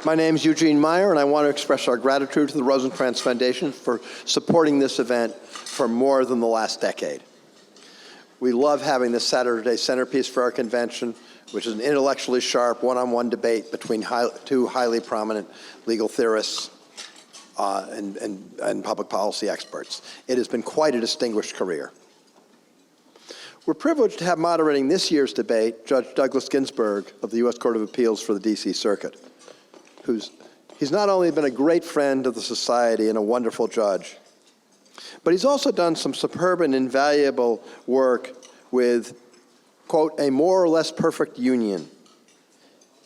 My name is Eugene Meyer, and I want to express our gratitude to the Rosenkranz Foundation for supporting this event for more than the last decade. We love having this Saturday centerpiece for our convention, which is an intellectually sharp one-on-one debate between two highly prominent legal theorists and public policy experts. It has been quite a distinguished career. We're privileged to have moderating this year's debate Judge Douglas Ginsburg of the U.S. Court of Appeals for the D.C. Circuit. He's not only been a great friend of the society and a wonderful judge, but he's also done some superb and invaluable work with, quote, a more or less perfect union,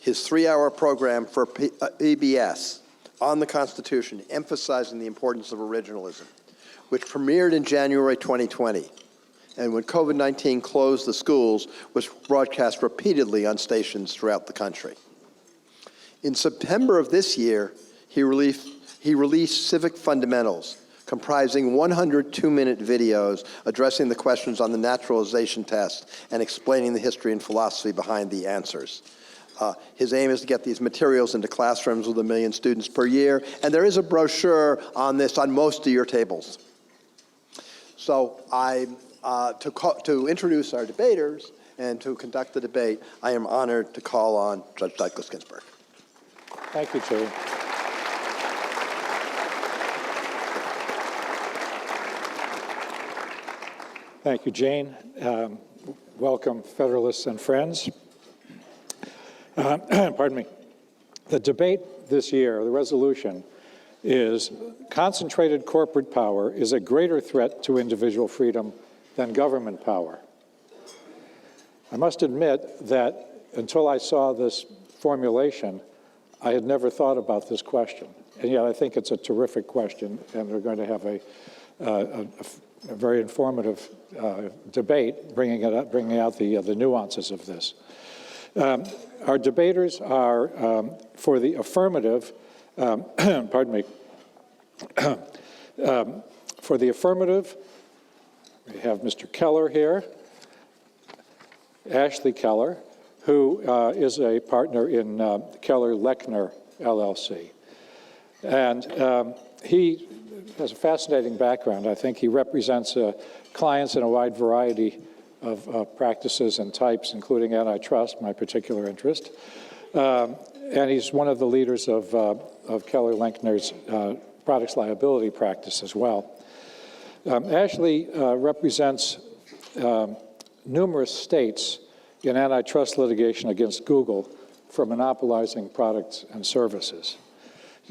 his 3-hour program for PBS on the Constitution, emphasizing the importance of originalism, which premiered in January 2020, and when COVID-19 closed the schools, was broadcast repeatedly on stations throughout the country. In September of this year, he released Civic Fundamentals, comprising 100 2-minute videos addressing the questions on the naturalization test and explaining the history and philosophy behind the answers. His aim is to get these materials into classrooms with 1 million students per year, and there is a brochure on this on most of your tables. So to introduce our debaters and to conduct the debate, I am honored to call on Judge Douglas Ginsburg. Thank you, Jane. Thank you, Jane. Welcome, Federalists and friends. Pardon me. The debate this year, the resolution, is concentrated corporate power is a greater threat to individual freedom than government power. I must admit that until I saw this formulation, I had never thought about this question, and yet I think it's a terrific question, and we're going to have a very informative debate, bringing out the nuances of this. Our debaters are for the affirmative. Pardon me. For the affirmative, we have Mr. Keller here, Ashley Keller, who is a partner in Keller Lenkner, LLC. And he has a fascinating background. I think he represents clients in a wide variety of practices and types, including antitrust, my particular interest. And he's one of the leaders of Keller Lenkner's products liability practice as well. Ashley represents numerous states in antitrust litigation against Google for monopolizing products and services.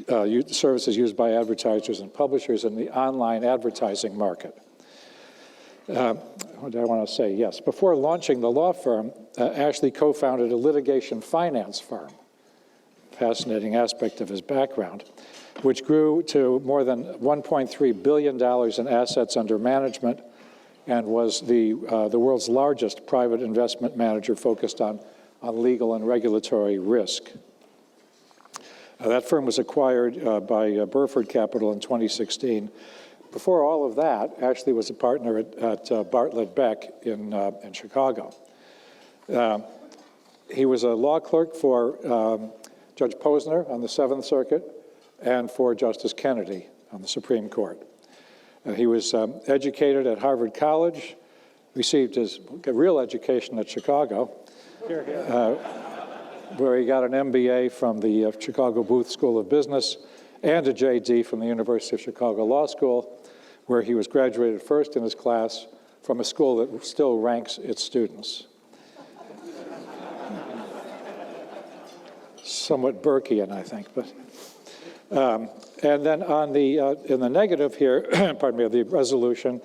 Services used by advertisers and publishers in the online advertising market. What do I want to say? Yes, before launching the law firm, Ashley co-founded a litigation finance firm, fascinating aspect of his background, which grew to more than $1.3 billion in assets under management and was the world's largest private investment manager focused on legal and regulatory risk. That firm was acquired by Burford Capital in 2016. Before all of that, Ashley was a partner at Bartlett Beck in Chicago. He was a law clerk for Judge Posner on the 7th Circuit and for Justice Kennedy on the Supreme Court. He was educated at Harvard College, received his real education at Chicago, where he got an MBA from the Chicago Booth School of Business and a JD from the University of Chicago Law School, where he was graduated first in his class from a school that still ranks its students. Somewhat Burkean, I think, but. And then on in the negative here, pardon me, of the resolution,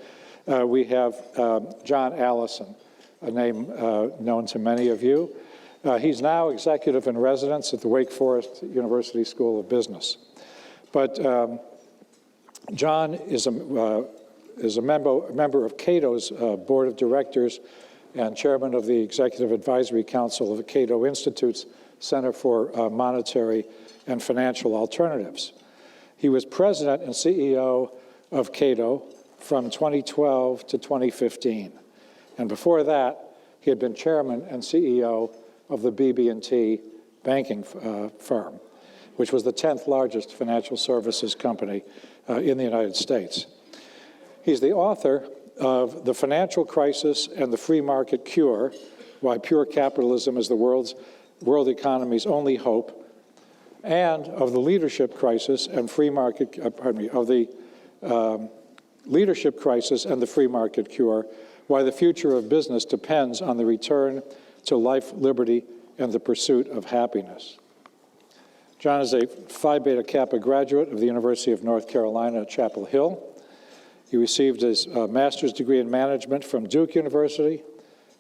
we have John Allison, a name known to many of you. He's now executive in residence at the Wake Forest University School of Business. But John is a member of Cato's board of directors and chairman of the Executive Advisory Council of the Cato Institute's Center for Monetary and Financial Alternatives. He was president and CEO of Cato from 2012 to 2015. And before that, he had been chairman and CEO of the BB&T banking firm. which was the 10th largest financial services company in the United States. He's the author of The Financial Crisis and the Free Market Cure, Why Pure Capitalism is the World Economy's Only Hope, and of the Leadership Crisis and Free Market, of the Leadership Crisis and the Free Market Cure, Why the Future of Business Depends on the Return to Life, Liberty, and the Pursuit of Happiness. John is a Phi Beta Kappa graduate of the University of North Carolina at Chapel Hill. He received his master's degree in management from Duke University,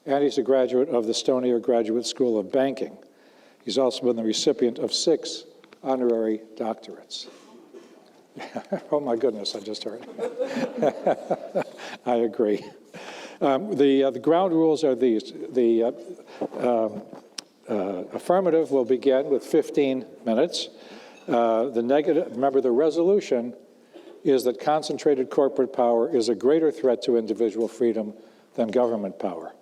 and he's a graduate of the Stonier Graduate School of Banking. He's also been the recipient of 6 honorary doctorates. Oh my goodness, I just heard. I agree. The ground rules are these. The affirmative will begin with 15 minutes. The negative, remember the resolution is that concentrated corporate power is a greater threat to individual freedom than government power.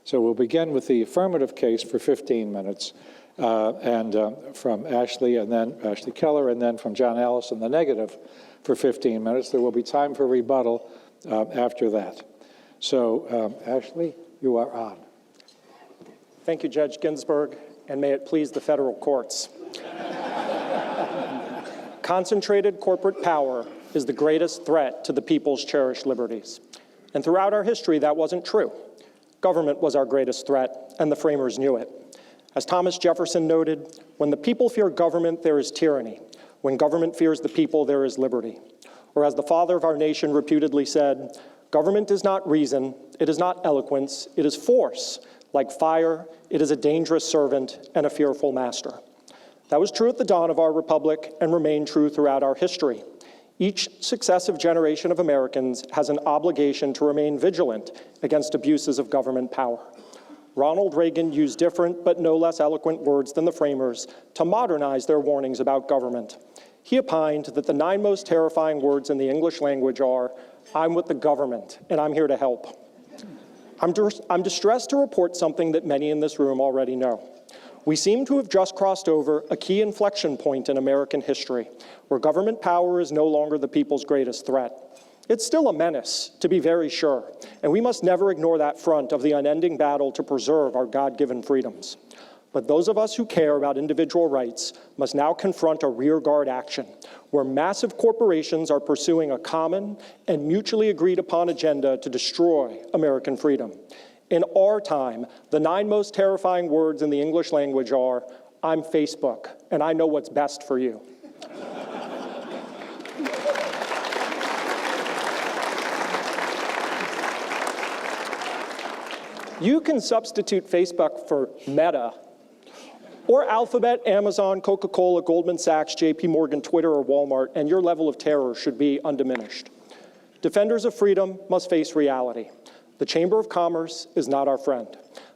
So we'll begin with the affirmative case for 15 minutes, from Ashley, and then Ashley Keller, and then from John Allison, the negative for 15 minutes. There will be time for rebuttal after that. So, Ashley, you are on. Thank you, Judge Ginsburg, and may it please the federal courts. Concentrated corporate power is the greatest threat to the people's cherished liberties. And throughout our history, that wasn't true. Government was our greatest threat, and the framers knew it. As Thomas Jefferson noted, when the people fear government, there is tyranny. When government fears the people, there is liberty. Or as the father of our nation reputedly said, government is not reason, it is not eloquence, it is force. Like fire, it is a dangerous servant and a fearful master. That was true at the dawn of our republic and remained true throughout our history. Each successive generation of Americans has an obligation to remain vigilant against abuses of government power. Ronald Reagan used different but no less eloquent words than the framers to modernize their warnings about government. He opined that the 9 most terrifying words in the English language are, "I'm with the government, and I'm here to help." I'm distressed to report something that many in this room already know. We seem to have just crossed over a key inflection point in American history, where government power is no longer the people's greatest threat. It's still a menace, to be very sure, and we must never ignore that front of the unending battle to preserve our God-given freedoms. But those of us who care about individual rights must now confront a rearguard action, where massive corporations are pursuing a common and mutually agreed upon agenda to destroy American freedom. In our time, the 9 most terrifying words in the English language are, "I'm Facebook, and I know what's best for you." You can substitute Facebook for Meta, or Alphabet, Amazon, Coca-Cola, Goldman Sachs, JP Morgan, Twitter, or Walmart, and your level of terror should be undiminished. Defenders of freedom must face reality. The Chamber of Commerce is not our friend.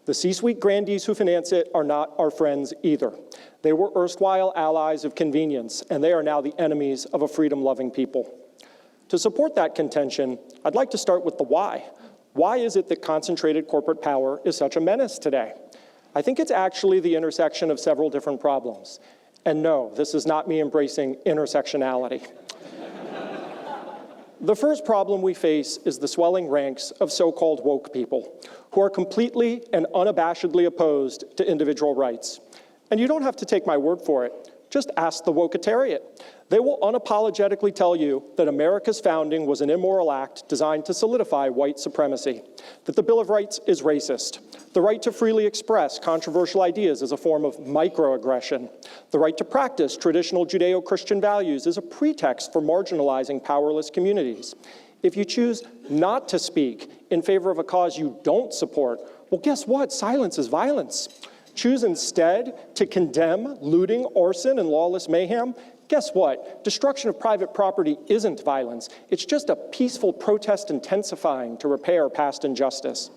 The C-suite grandees who finance it are not our friends either. They were erstwhile allies of convenience, and they are now the enemies of a freedom-loving people. To support that contention, I'd like to start with the why. Why is it that concentrated corporate power is such a menace today? I think it's actually the intersection of several different problems. And no, this is not me embracing intersectionality. The first problem we face is the swelling ranks of so-called woke people who are completely and unabashedly opposed to individual rights. And you don't have to take my word for it. Just ask the woketariat. They will unapologetically tell you that America's founding was an immoral act designed to solidify white supremacy, that the Bill of Rights is racist, the right to freely express controversial ideas is a form of microaggression, the right to practice traditional Judeo-Christian values is a pretext for marginalizing powerless communities. If you choose not to speak in favor of a cause you don't support, well, guess what? Silence is violence. Choose instead to condemn looting, arson, and lawless mayhem. Guess what? Destruction of private property isn't violence. It's just a peaceful protest intensifying to repair past injustice.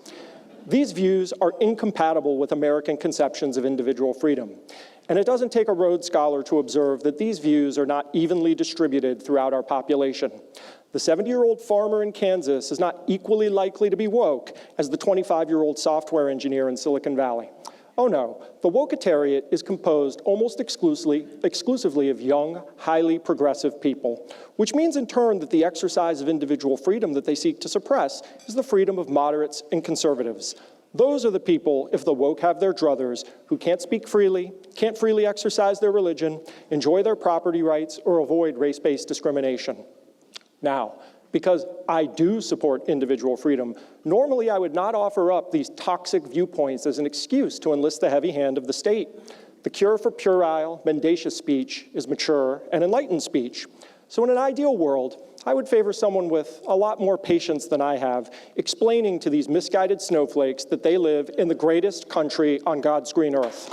These views are incompatible with American conceptions of individual freedom. And it doesn't take a Rhodes Scholar to observe that these views are not evenly distributed throughout our population. The 70-year-old farmer in Kansas is not equally likely to be woke as the 25-year-old software engineer in Silicon Valley. Oh no, the woketariat is composed almost exclusively of young, highly progressive people, which means in turn that the exercise of individual freedom that they seek to suppress is the freedom of moderates and conservatives. Those are the people, if the woke have their druthers, who can't speak freely, can't freely exercise their religion, enjoy their property rights, or avoid race-based discrimination. Now, because I do support individual freedom, normally I would not offer up these toxic viewpoints as an excuse to enlist the heavy hand of the state. The cure for puerile, mendacious speech is mature and enlightened speech. So in an ideal world, I would favor someone with a lot more patience than I have, explaining to these misguided snowflakes that they live in the greatest country on God's green earth.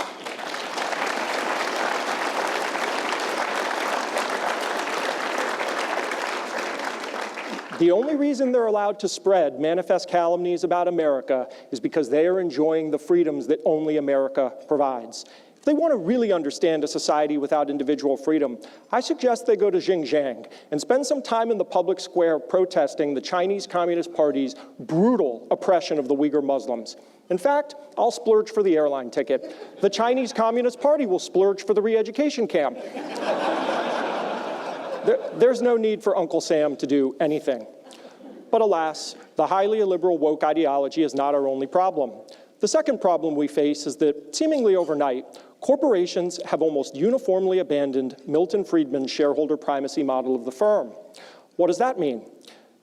The only reason they're allowed to spread manifest calumnies about America is because they are enjoying the freedoms that only America provides. If they want to really understand a society without individual freedom, I suggest they go to Xinjiang and spend some time in the public square protesting the Chinese Communist Party's brutal oppression of the Uyghur Muslims. In fact, I'll splurge for the airline ticket. The Chinese Communist Party will splurge for the re-education camp. There's no need for Uncle Sam to do anything. But alas, the highly illiberal woke ideology is not our only problem. The second problem we face is that, seemingly overnight, corporations have almost uniformly abandoned Milton Friedman's shareholder primacy model of the firm. What does that mean?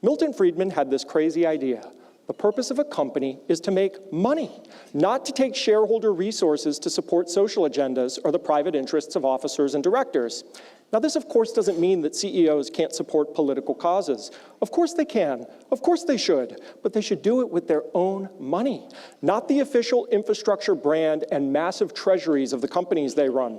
Milton Friedman had this crazy idea. The purpose of a company is to make money, not to take shareholder resources to support social agendas or the private interests of officers and directors. Now, this, of course, doesn't mean that CEOs can't support political causes. Of course they can. Of course they should. But they should do it with their own money, not the official infrastructure brand and massive treasuries of the companies they run.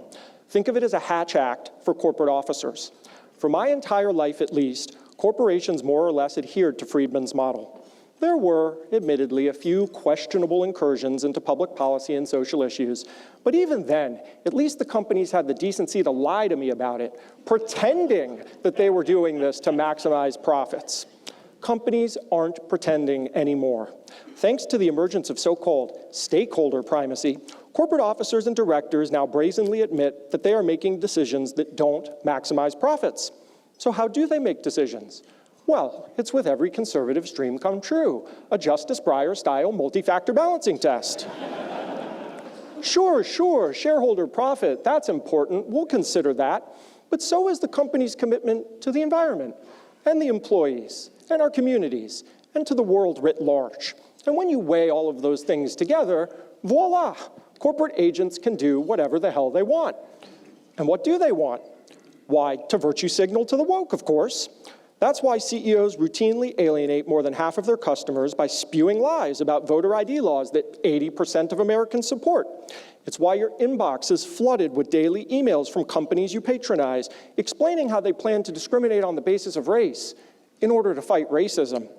Think of it as a Hatch Act for corporate officers. For my entire life, at least, corporations more or less adhered to Friedman's model. There were, admittedly, a few questionable incursions into public policy and social issues, but even then, at least the companies had the decency to lie to me about it, pretending that they were doing this to maximize profits. Companies aren't pretending anymore. Thanks to the emergence of so-called stakeholder primacy, corporate officers and directors now brazenly admit that they are making decisions that don't maximize profits. So how do they make decisions? Well, it's with every conservative's dream come true, a Justice Breyer-style multi-factor balancing test. Sure, shareholder profit, that's important, we'll consider that, but so is the company's commitment to the environment, and the employees, and our communities, and to the world writ large. And when you weigh all of those things together, voila, corporate agents can do whatever the hell they want. And what do they want? Why, to virtue signal to the woke, of course. That's why CEOs routinely alienate more than half of their customers by spewing lies about voter ID laws that 80% of Americans support. It's why your inbox is flooded with daily emails from companies you patronize, explaining how they plan to discriminate on the basis of race in order to fight racism.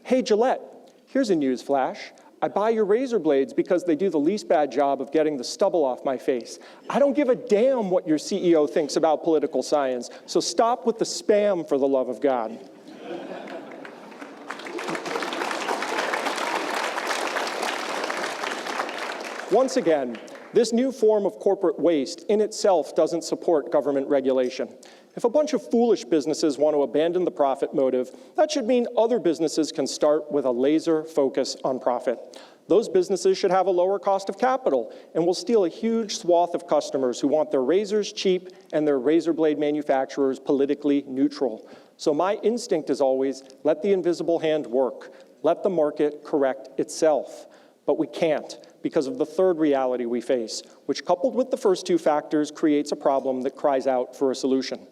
Hey, Gillette, here's a news flash. I buy your razor blades because they do the least bad job of getting the stubble off my face. I don't give a damn what your CEO thinks about political science, so stop with the spam, for the love of God. Once again, this new form of corporate waste in itself doesn't support government regulation. If a bunch of foolish businesses want to abandon the profit motive, that should mean other businesses can start with a laser focus on profit. Those businesses should have a lower cost of capital and will steal a huge swath of customers who want their razors cheap and their razor blade manufacturers politically neutral. So my instinct is always, let the invisible hand work. Let the market correct itself. But we can't, because of the third reality we face, which coupled with the first two factors creates a problem that cries out for a solution.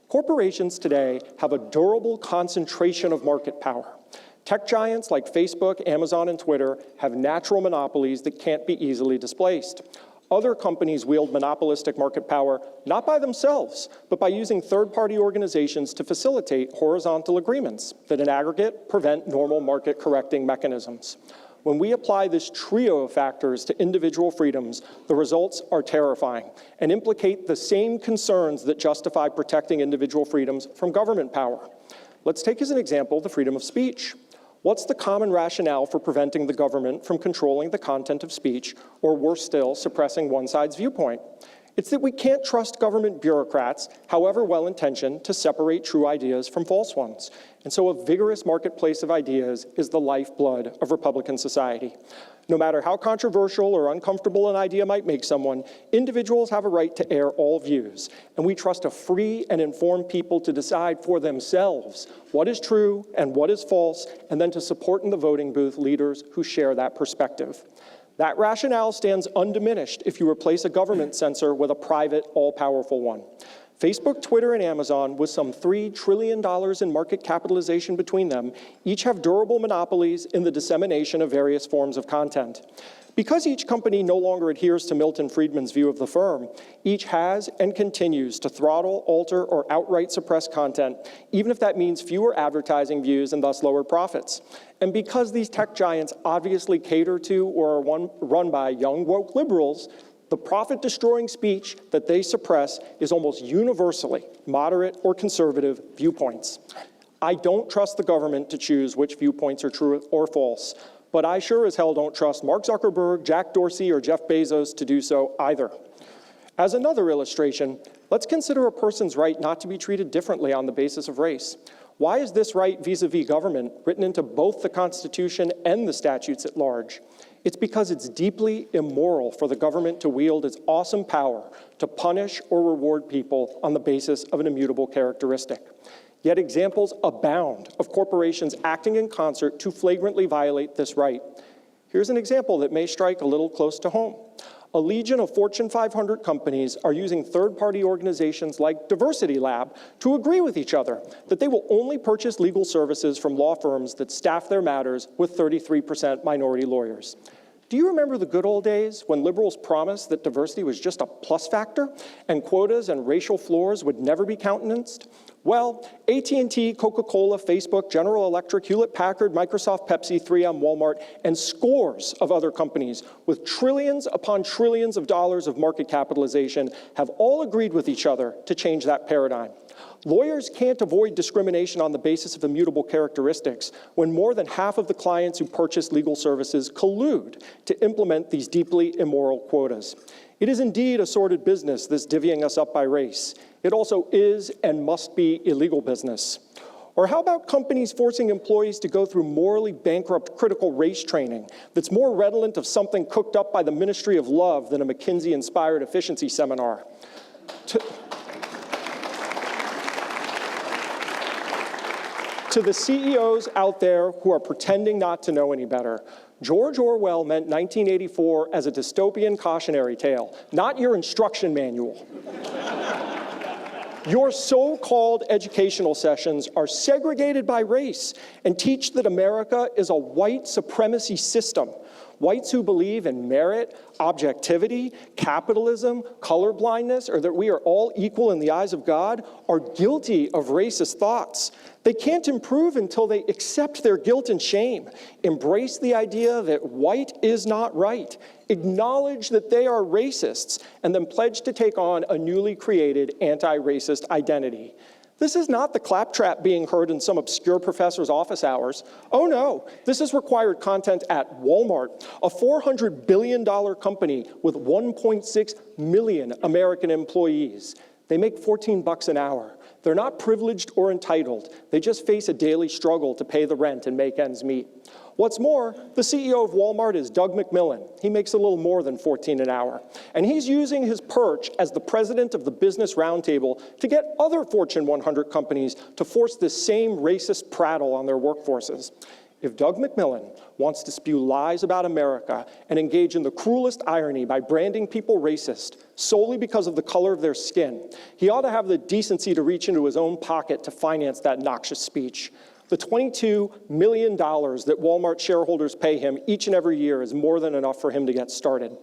Corporations today have a durable concentration of market power. Tech giants like Facebook, Amazon, and Twitter have natural monopolies that can't be easily displaced. Other companies wield monopolistic market power not by themselves, but by using third-party organizations to facilitate horizontal agreements that in aggregate prevent normal market correcting mechanisms. When we apply this trio of factors to individual freedoms, the results are terrifying and implicate the same concerns that justify protecting individual freedoms from government power. Let's take as an example the freedom of speech. What's the common rationale for preventing the government from controlling the content of speech, or worse still, suppressing one side's viewpoint? It's that we can't trust government bureaucrats, however well-intentioned, to separate true ideas from false ones. And so a vigorous marketplace of ideas is the lifeblood of Republican society. No matter how controversial or uncomfortable an idea might make someone, individuals have a right to air all views, and we trust a free and informed people to decide for themselves what is true and what is false, and then to support in the voting booth leaders who share that perspective. That rationale stands undiminished if you replace a government censor with a private, all-powerful one. Facebook, Twitter, and Amazon, with some $3 trillion in market capitalization between them, each have durable monopolies in the dissemination of various forms of content. Because each company no longer adheres to Milton Friedman's view of the firm, each has and continues to throttle, alter, or outright suppress content, even if that means fewer advertising views and thus lower profits. And because these tech giants obviously cater to or are run by young woke liberals, the profit-destroying speech that they suppress is almost universally moderate or conservative viewpoints. I don't trust the government to choose which viewpoints are true or false, but I sure as hell don't trust Mark Zuckerberg, Jack Dorsey, or Jeff Bezos to do so either. As another illustration, let's consider a person's right not to be treated differently on the basis of race. Why is this right vis-a-vis government written into both the Constitution and the statutes at large? It's because it's deeply immoral for the government to wield its awesome power to punish or reward people on the basis of an immutable characteristic. Yet examples abound of corporations acting in concert to flagrantly violate this right. Here's an example that may strike a little close to home. A legion of Fortune 500 companies are using third-party organizations like Diversity Lab to agree with each other that they will only purchase legal services from law firms that staff their matters with 33% minority lawyers. Do you remember the good old days when liberals promised that diversity was just a plus factor and quotas and racial floors would never be countenanced? Well, AT&T, Coca-Cola, Facebook, General Electric, Hewlett-Packard, Microsoft, Pepsi, 3M, Walmart, and scores of other companies with trillions upon trillions of dollars of market capitalization have all agreed with each other to change that paradigm. Lawyers can't avoid discrimination on the basis of immutable characteristics when more than half of the clients who purchase legal services collude to implement these deeply immoral quotas. It is indeed a sordid business, this divvying us up by race. It also is and must be illegal business. Or how about companies forcing employees to go through morally bankrupt critical race training that's more redolent of something cooked up by the Ministry of Love than a McKinsey-inspired efficiency seminar? To the CEOs out there who are pretending not to know any better, George Orwell meant 1984 as a dystopian cautionary tale, not your instruction manual. Your so-called educational sessions are segregated by race and teach that America is a white supremacy system. Whites who believe in merit, objectivity, capitalism, colorblindness, or that we are all equal in the eyes of God are guilty of racist thoughts. They can't improve until they accept their guilt and shame, embrace the idea that white is not right, acknowledge that they are racists, and then pledge to take on a newly created anti-racist identity. This is not the claptrap being heard in some obscure professor's office hours. Oh no, this is required content at Walmart, a $400 billion company with 1.6 million American employees. They make $14 an hour. They're not privileged or entitled. They just face a daily struggle to pay the rent and make ends meet. What's more, the CEO of Walmart is Doug McMillon. He makes a little more than $14 an hour. And he's using his perch as the president of the Business Roundtable to get other Fortune 100 companies to force this same racist prattle on their workforces. If Doug McMillon wants to spew lies about America and engage in the cruelest irony by branding people racist solely because of the color of their skin, he ought to have the decency to reach into his own pocket to finance that noxious speech. The $22 million that Walmart shareholders pay him each and every year is more than enough for him to get started.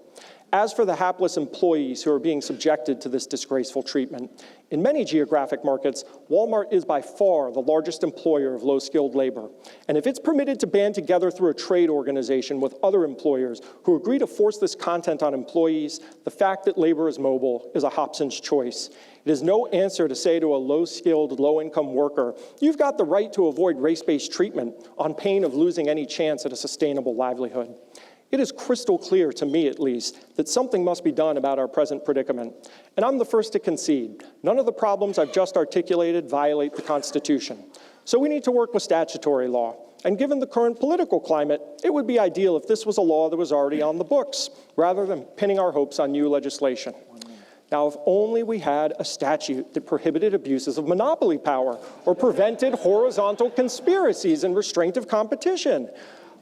As for the hapless employees who are being subjected to this disgraceful treatment, in many geographic markets, Walmart is by far the largest employer of low-skilled labor. And if it's permitted to band together through a trade organization with other employers who agree to force this content on employees, the fact that labor is mobile is a Hobson's choice. It is no answer to say to a low-skilled, low-income worker, you've got the right to avoid race-based treatment on pain of losing any chance at a sustainable livelihood. It is crystal clear, to me at least, that something must be done about our present predicament. And I'm the first to concede. None of the problems I've just articulated violate the Constitution. So we need to work with statutory law. And given the current political climate, it would be ideal if this was a law that was already on the books, rather than pinning our hopes on new legislation. Now, if only we had a statute that prohibited abuses of monopoly power or prevented horizontal conspiracies and restraint of competition.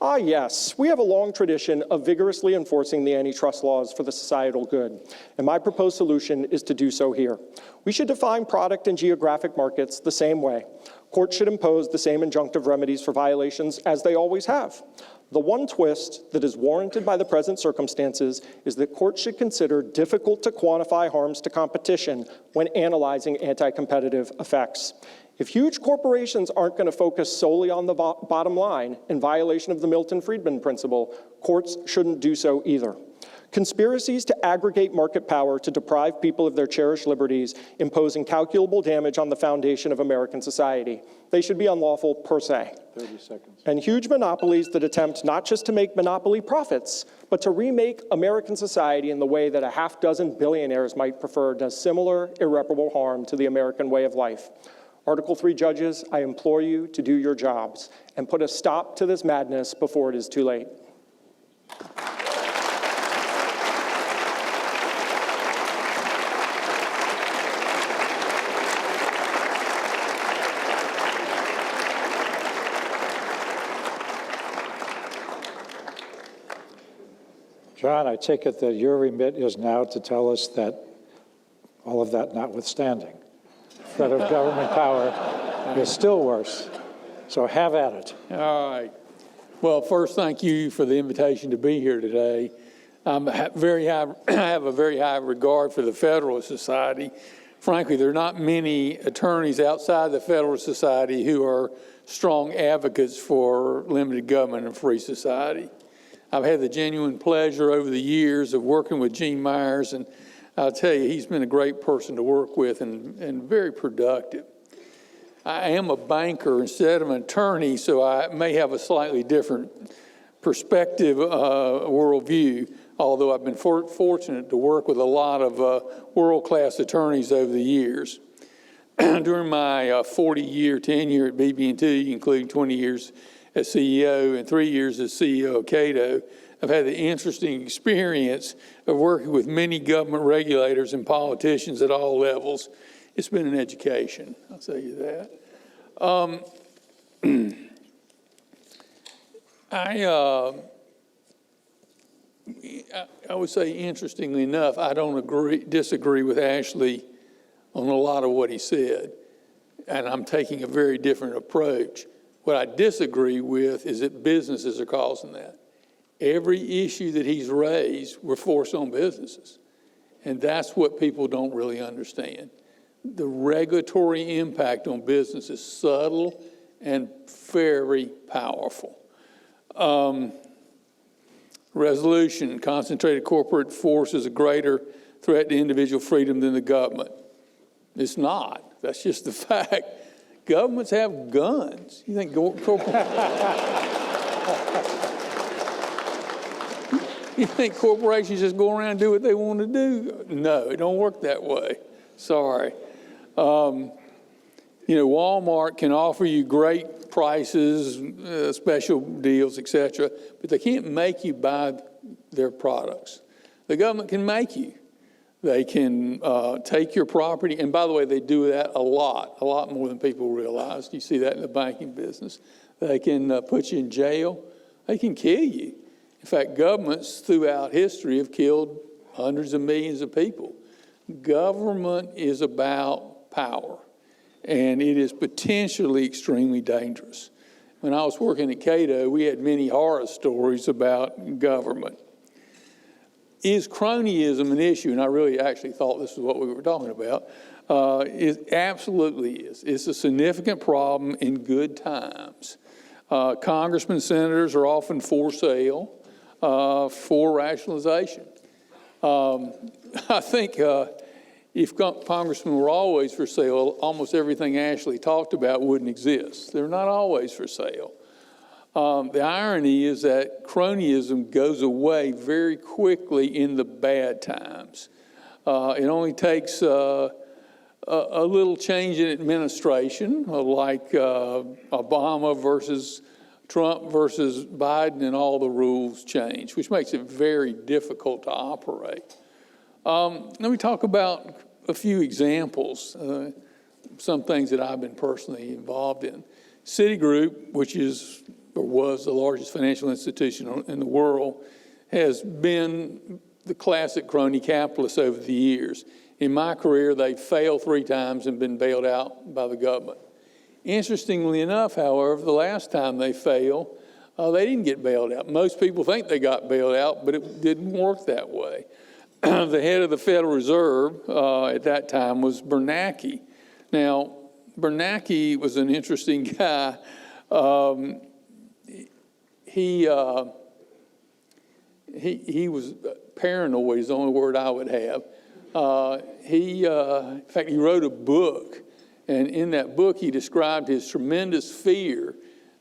Ah, yes, we have a long tradition of vigorously enforcing the antitrust laws for the societal good, and my proposed solution is to do so here. We should define product and geographic markets the same way. Courts should impose the same injunctive remedies for violations as they always have. The one twist that is warranted by the present circumstances is that courts should consider difficult to quantify harms to competition when analyzing anti-competitive effects. If huge corporations aren't going to focus solely on the bottom line in violation of the Milton-Friedman principle, courts shouldn't do so either. Conspiracies to aggregate market power to deprive people of their cherished liberties impose incalculable damage on the foundation of American society. They should be unlawful per se. 30 seconds. And huge monopolies that attempt not just to make monopoly profits, but to remake American society in the way that a half dozen billionaires might prefer does similar irreparable harm to the American way of life. Article 3 judges, I implore you to do your jobs and put a stop to this madness before it is too late. John, I take it that your remit is now to tell us that all of that notwithstanding, threat of government power is still worse. So have at it. All right. Well, first, thank you for the invitation to be here today. I have a very high regard for the Federalist Society. Frankly, there are not many attorneys outside the Federalist Society who are strong advocates for limited government and free society. I've had the genuine pleasure over the years of working with Gene Myers, and I'll tell you, he's been a great person to work with and very productive. I am a banker instead of an attorney, so I may have a slightly different perspective, worldview, although I've been fortunate to work with a lot of world-class attorneys over the years. During my 40-year tenure at BB&T, including 20 years as CEO and 3 years as CEO of Cato, I've had the interesting experience of working with many government regulators and politicians at all levels. It's been an education, I'll tell you that. I would say, interestingly enough, I don't disagree with Ashley on a lot of what he said, and I'm taking a very different approach. What I disagree with is that businesses are causing that. Every issue that he's raised, we're forced on businesses. And that's what people don't really understand. The regulatory impact on business is subtle and very powerful. Resolution, concentrated corporate force is a greater threat to individual freedom than the government. It's not. That's just the fact. Governments have guns. You think you think corporations just go around and do what they want to do? No, it don't work that way. Sorry. Walmart can offer you great prices, special deals, etc., but they can't make you buy their products. The government can make you. They can take your property, and by the way, they do that a lot more than people realize. You see that in the banking business. They can put you in jail. They can kill you. In fact, governments throughout history have killed hundreds of millions of people. Government is about power, and it is potentially extremely dangerous. When I was working at Cato, we had many horror stories about government. Is cronyism an issue? And I really actually thought this was what we were talking about. It absolutely is. It's a significant problem in good times. Congressmen, senators are often for sale, for rationalization. I think if congressmen were always for sale, almost everything Ashley talked about wouldn't exist. They're not always for sale. The irony is that cronyism goes away very quickly in the bad times. It only takes a little change in administration, like Obama versus Trump versus Biden, and all the rules change, which makes it very difficult to operate. Let me talk about a few examples, some things that I've been personally involved in. Citigroup, which is or was the largest financial institution in the world, has been the classic crony capitalist over the years. In my career, they failed 3 times and been bailed out by the government. Interestingly enough, however, the last time they failed, they didn't get bailed out. Most people think they got bailed out, but it didn't work that way. The head of the Federal Reserve at that time was Bernanke. Now, Bernanke was an interesting guy. He was paranoid is the only word I would have. In fact, he wrote a book, and in that book he described his tremendous fear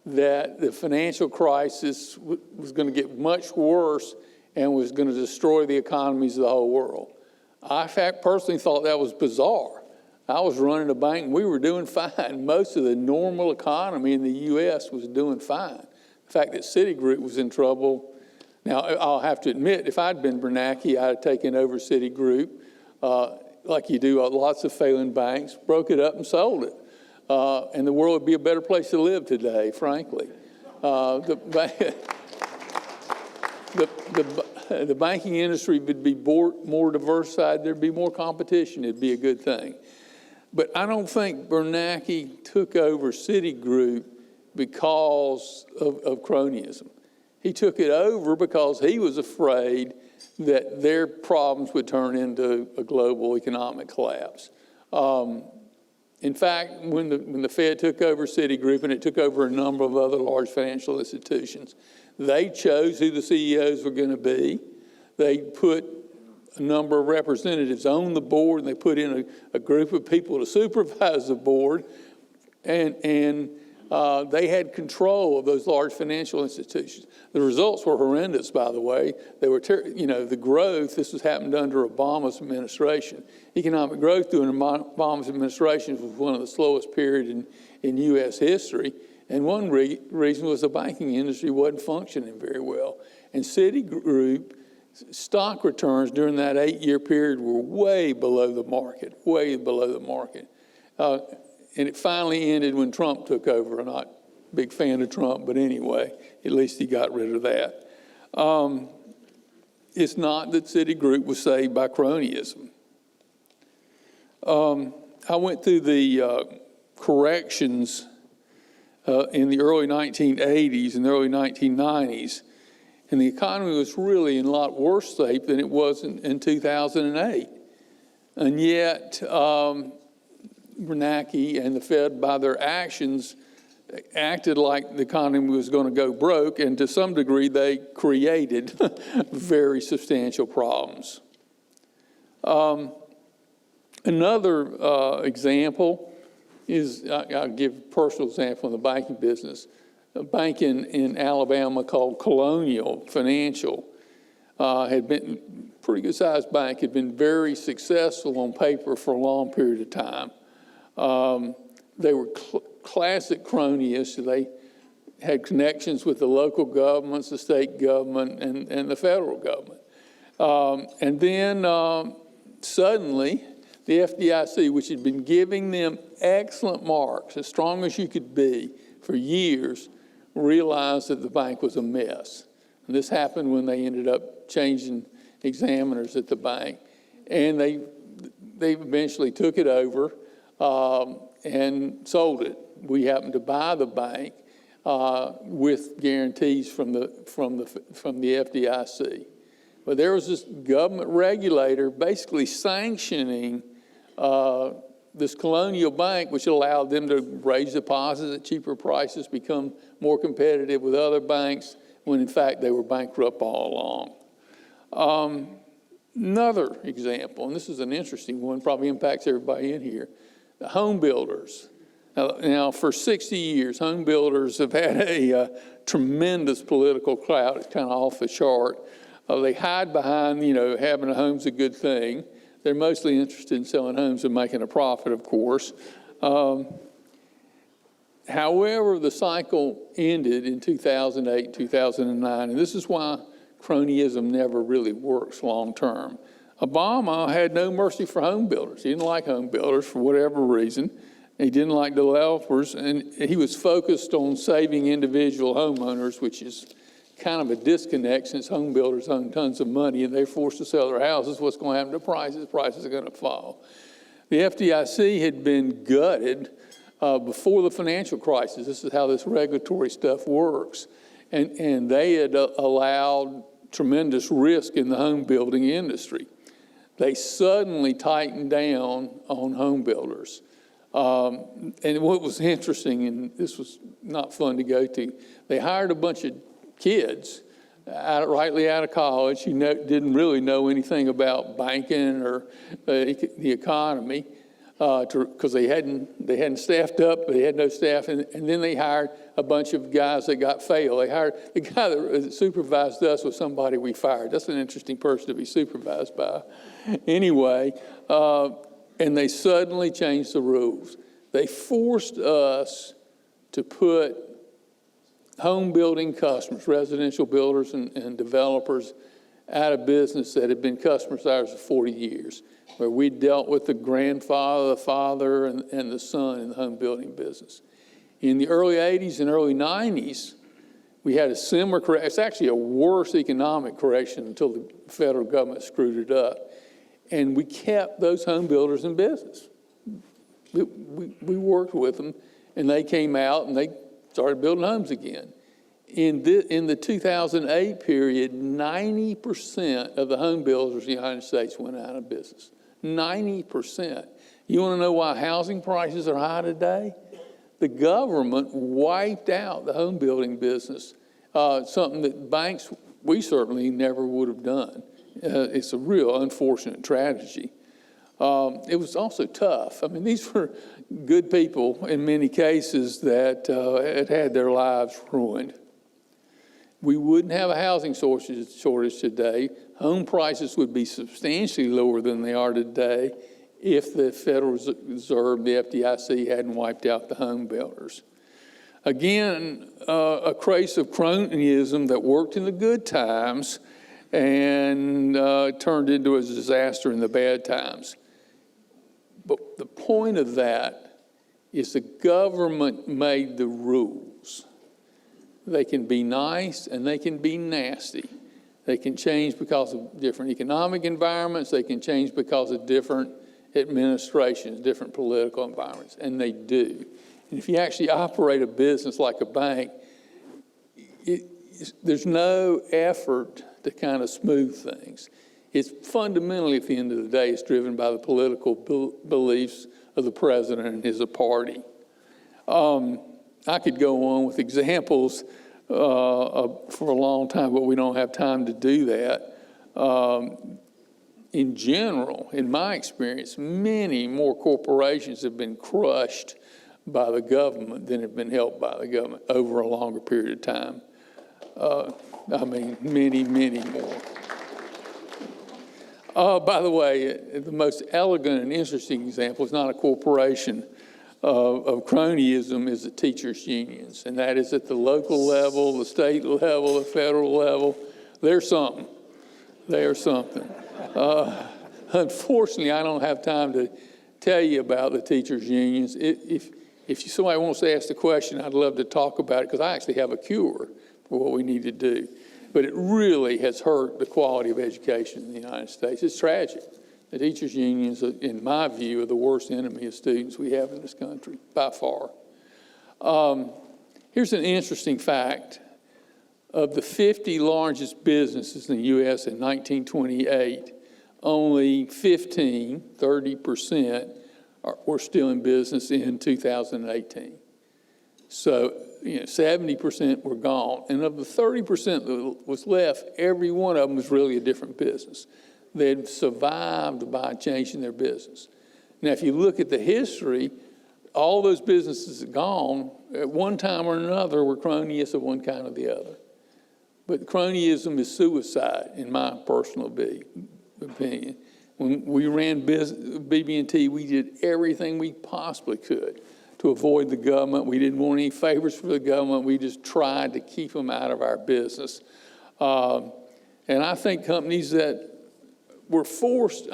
that the financial crisis was going to get much worse and was going to destroy the economies of the whole world. I, in fact, personally thought that was bizarre. I was running a bank and we were doing fine. Most of the normal economy in the U.S. was doing fine. The fact that Citigroup was in trouble. Now, I'll have to admit, if I'd been Bernanke, I'd have taken over Citigroup, like you do lots of failing banks, broke it up and sold it. And the world would be a better place to live today, frankly. The banking industry would be more diversified. There'd be more competition. It'd be a good thing. But I don't think Bernanke took over Citigroup because of cronyism. He took it over because he was afraid that their problems would turn into a global economic collapse. In fact, when the Fed took over Citigroup, and it took over a number of other large financial institutions, they chose who the CEOs were going to be. They put a number of representatives on the board, and they put in a group of people to supervise the board, and they had control of those large financial institutions. The results were horrendous, by the way. They were, the growth, this was happened under Obama's administration. Economic growth during Obama's administration was one of the slowest periods in U.S. history. And one reason was the banking industry wasn't functioning very well. And Citigroup stock returns during that 8-year period were way below the market, way below the market. And it finally ended when Trump took over. I'm not a big fan of Trump, but anyway, at least he got rid of that. It's not that Citigroup was saved by cronyism. I went through the corrections in the early 1980s and the early 1990s, and the economy was really in a lot worse shape than it was in 2008. And yet, Bernanke and the Fed, by their actions, acted like the economy was going to go broke, and to some degree, they created very substantial problems. Another example is, I'll give a personal example in the banking business. A bank in Alabama called Colonial Financial had been a pretty good sized bank, had been very successful on paper for a long period of time. They were classic cronyism. They had connections with the local governments, the state government, and the federal government. And then suddenly, the FDIC, which had been giving them excellent marks, as strong as you could be for years, realized that the bank was a mess. And this happened when they ended up changing examiners at the bank. And they eventually took it over and sold it. We happened to buy the bank with guarantees from the FDIC. But there was this government regulator basically sanctioning this colonial bank, which allowed them to raise deposits at cheaper prices, become more competitive with other banks, when in fact they were bankrupt all along. Another example, and this is an interesting one, probably impacts everybody in here, the home builders. Now, for 60 years, home builders have had a tremendous political clout. It's kind of off the chart. They hide behind, having a home's a good thing. They're mostly interested in selling homes and making a profit, of course. However, the cycle ended in 2008, 2009, and this is why cronyism never really works long term. Obama had no mercy for home builders. He didn't like home builders for whatever reason. He didn't like developers, and he was focused on saving individual homeowners, which is kind of a disconnect since home builders own tons of money and they're forced to sell their houses. What's going to happen to prices? Prices are going to fall. The FDIC had been gutted before the financial crisis. This is how this regulatory stuff works. And they had allowed tremendous risk in the home building industry. They suddenly tightened down on home builders. And what was interesting, and this was not fun to go to, they hired a bunch of kids rightly out of college who didn't really know anything about banking or the economy because they hadn't staffed up, they had no staff, and then they hired a bunch of guys that got failed. They hired the guy that supervised us was somebody we fired. That's an interesting person to be supervised by. Anyway, and they suddenly changed the rules. They forced us to put home building customers, residential builders and developers, out of business that had been customers of ours for 40 years, where we dealt with the grandfather, the father, and the son in the home building business. In the early 80s and early 90s, we had a similar correction. It's actually a worse economic correction until the federal government screwed it up. And we kept those home builders in business. We worked with them, and they came out and they started building homes again. In the 2008 period, 90% of the home builders in the United States went out of business. 90%. You want to know why housing prices are high today? The government wiped out the home building business, something that banks, we certainly never would have done. It's a real unfortunate tragedy. It was also tough. I mean, these were good people in many cases that had their lives ruined. We wouldn't have a housing shortage today. Home prices would be substantially lower than they are today if the Federal Reserve, the FDIC, hadn't wiped out the home builders. Again, a case of cronyism that worked in the good times and turned into a disaster in the bad times. But the point of that is the government made the rules. They can be nice and they can be nasty. They can change because of different economic environments. They can change because of different administrations, different political environments, and they do. And if you actually operate a business like a bank, there's no effort to kind of smooth things. It's fundamentally, at the end of the day, it's driven by the political beliefs of the president and his party. I could go on with examples for a long time, but we don't have time to do that. In general, in my experience, many more corporations have been crushed by the government than have been helped by the government over a longer period of time. I mean, many, many more. By the way, the most elegant and interesting example is not a corporation of cronyism, is the teachers' unions. And that is at the local level, the state level, the federal level. They're something. They are something. Unfortunately, I don't have time to tell you about the teachers' unions. If somebody wants to ask the question, I'd love to talk about it because I actually have a cure for what we need to do. But it really has hurt the quality of education in the United States. It's tragic. The teachers' unions, in my view, are the worst enemy of students we have in this country, by far. Here's an interesting fact. Of the 50 largest businesses in the U.S. in 1928, only 30% were still in business in 2018. So, 70% were gone. And of the 30% that was left, every one of them was really a different business. They'd survived by changing their business. Now, if you look at the history, all those businesses that gone, at one time or another, were cronyist of one kind or the other. But cronyism is suicide, in my personal opinion. When we ran BB&T, we did everything we possibly could to avoid the government. We didn't want any favors for the government. We just tried to keep them out of our business. And I think companies that were forced,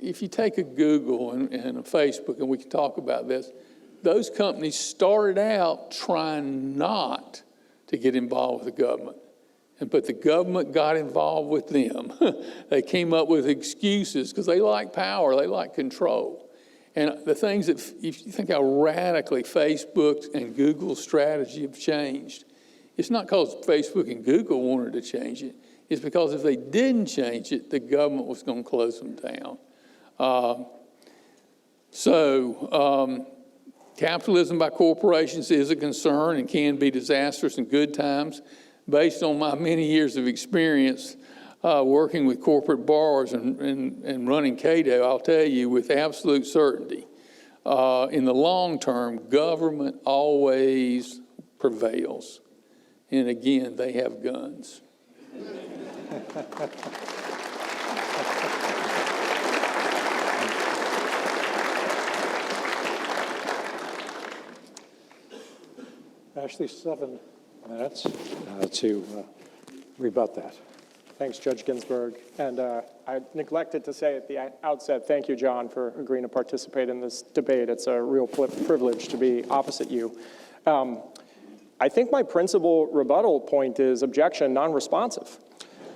if you take a Google and a Facebook, and we can talk about this, those companies started out trying not to get involved with the government. But the government got involved with them. They came up with excuses because they like power, they like control. And the things that, if you think how radically Facebook and Google's strategy have changed, it's not because Facebook and Google wanted to change it. It's because if they didn't change it, the government was going to close them down. Capitalism by corporations is a concern and can be disastrous in good times. Based on my many years of experience working with corporate borrowers and running Cato, I'll tell you with absolute certainty, in the long term, government always prevails. And again, they have guns. Ashley, 7 minutes to rebut that. Thanks, Judge Ginsburg. And I neglected to say at the outset, thank you, John, for agreeing to participate in this debate. It's a real privilege to be opposite you. I think my principal rebuttal point is objection non-responsive.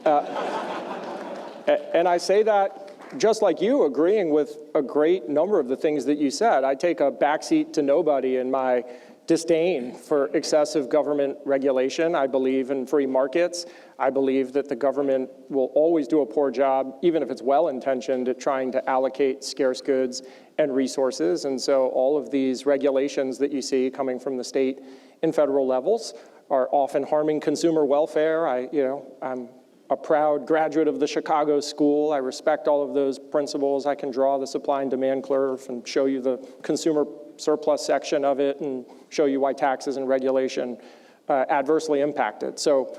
And I say that just like you, agreeing with a great number of the things that you said. I take a backseat to nobody in my disdain for excessive government regulation. I believe in free markets. I believe that the government will always do a poor job, even if it's well-intentioned, at trying to allocate scarce goods and resources. And so all of these regulations that you see coming from the state and federal levels are often harming consumer welfare. I'm a proud graduate of the Chicago School. I respect all of those principles. I can draw the supply and demand curve and show you the consumer surplus section of it and show you why taxes and regulation adversely impact it. So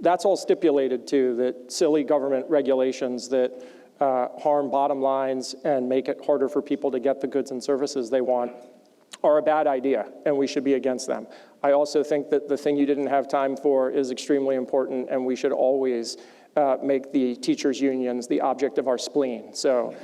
that's all stipulated too, that silly government regulations that harm bottom lines and make it harder for people to get the goods and services they want are a bad idea, and we should be against them. I also think that the thing you didn't have time for is extremely important, and we should always make the teachers' unions the object of our spleen. So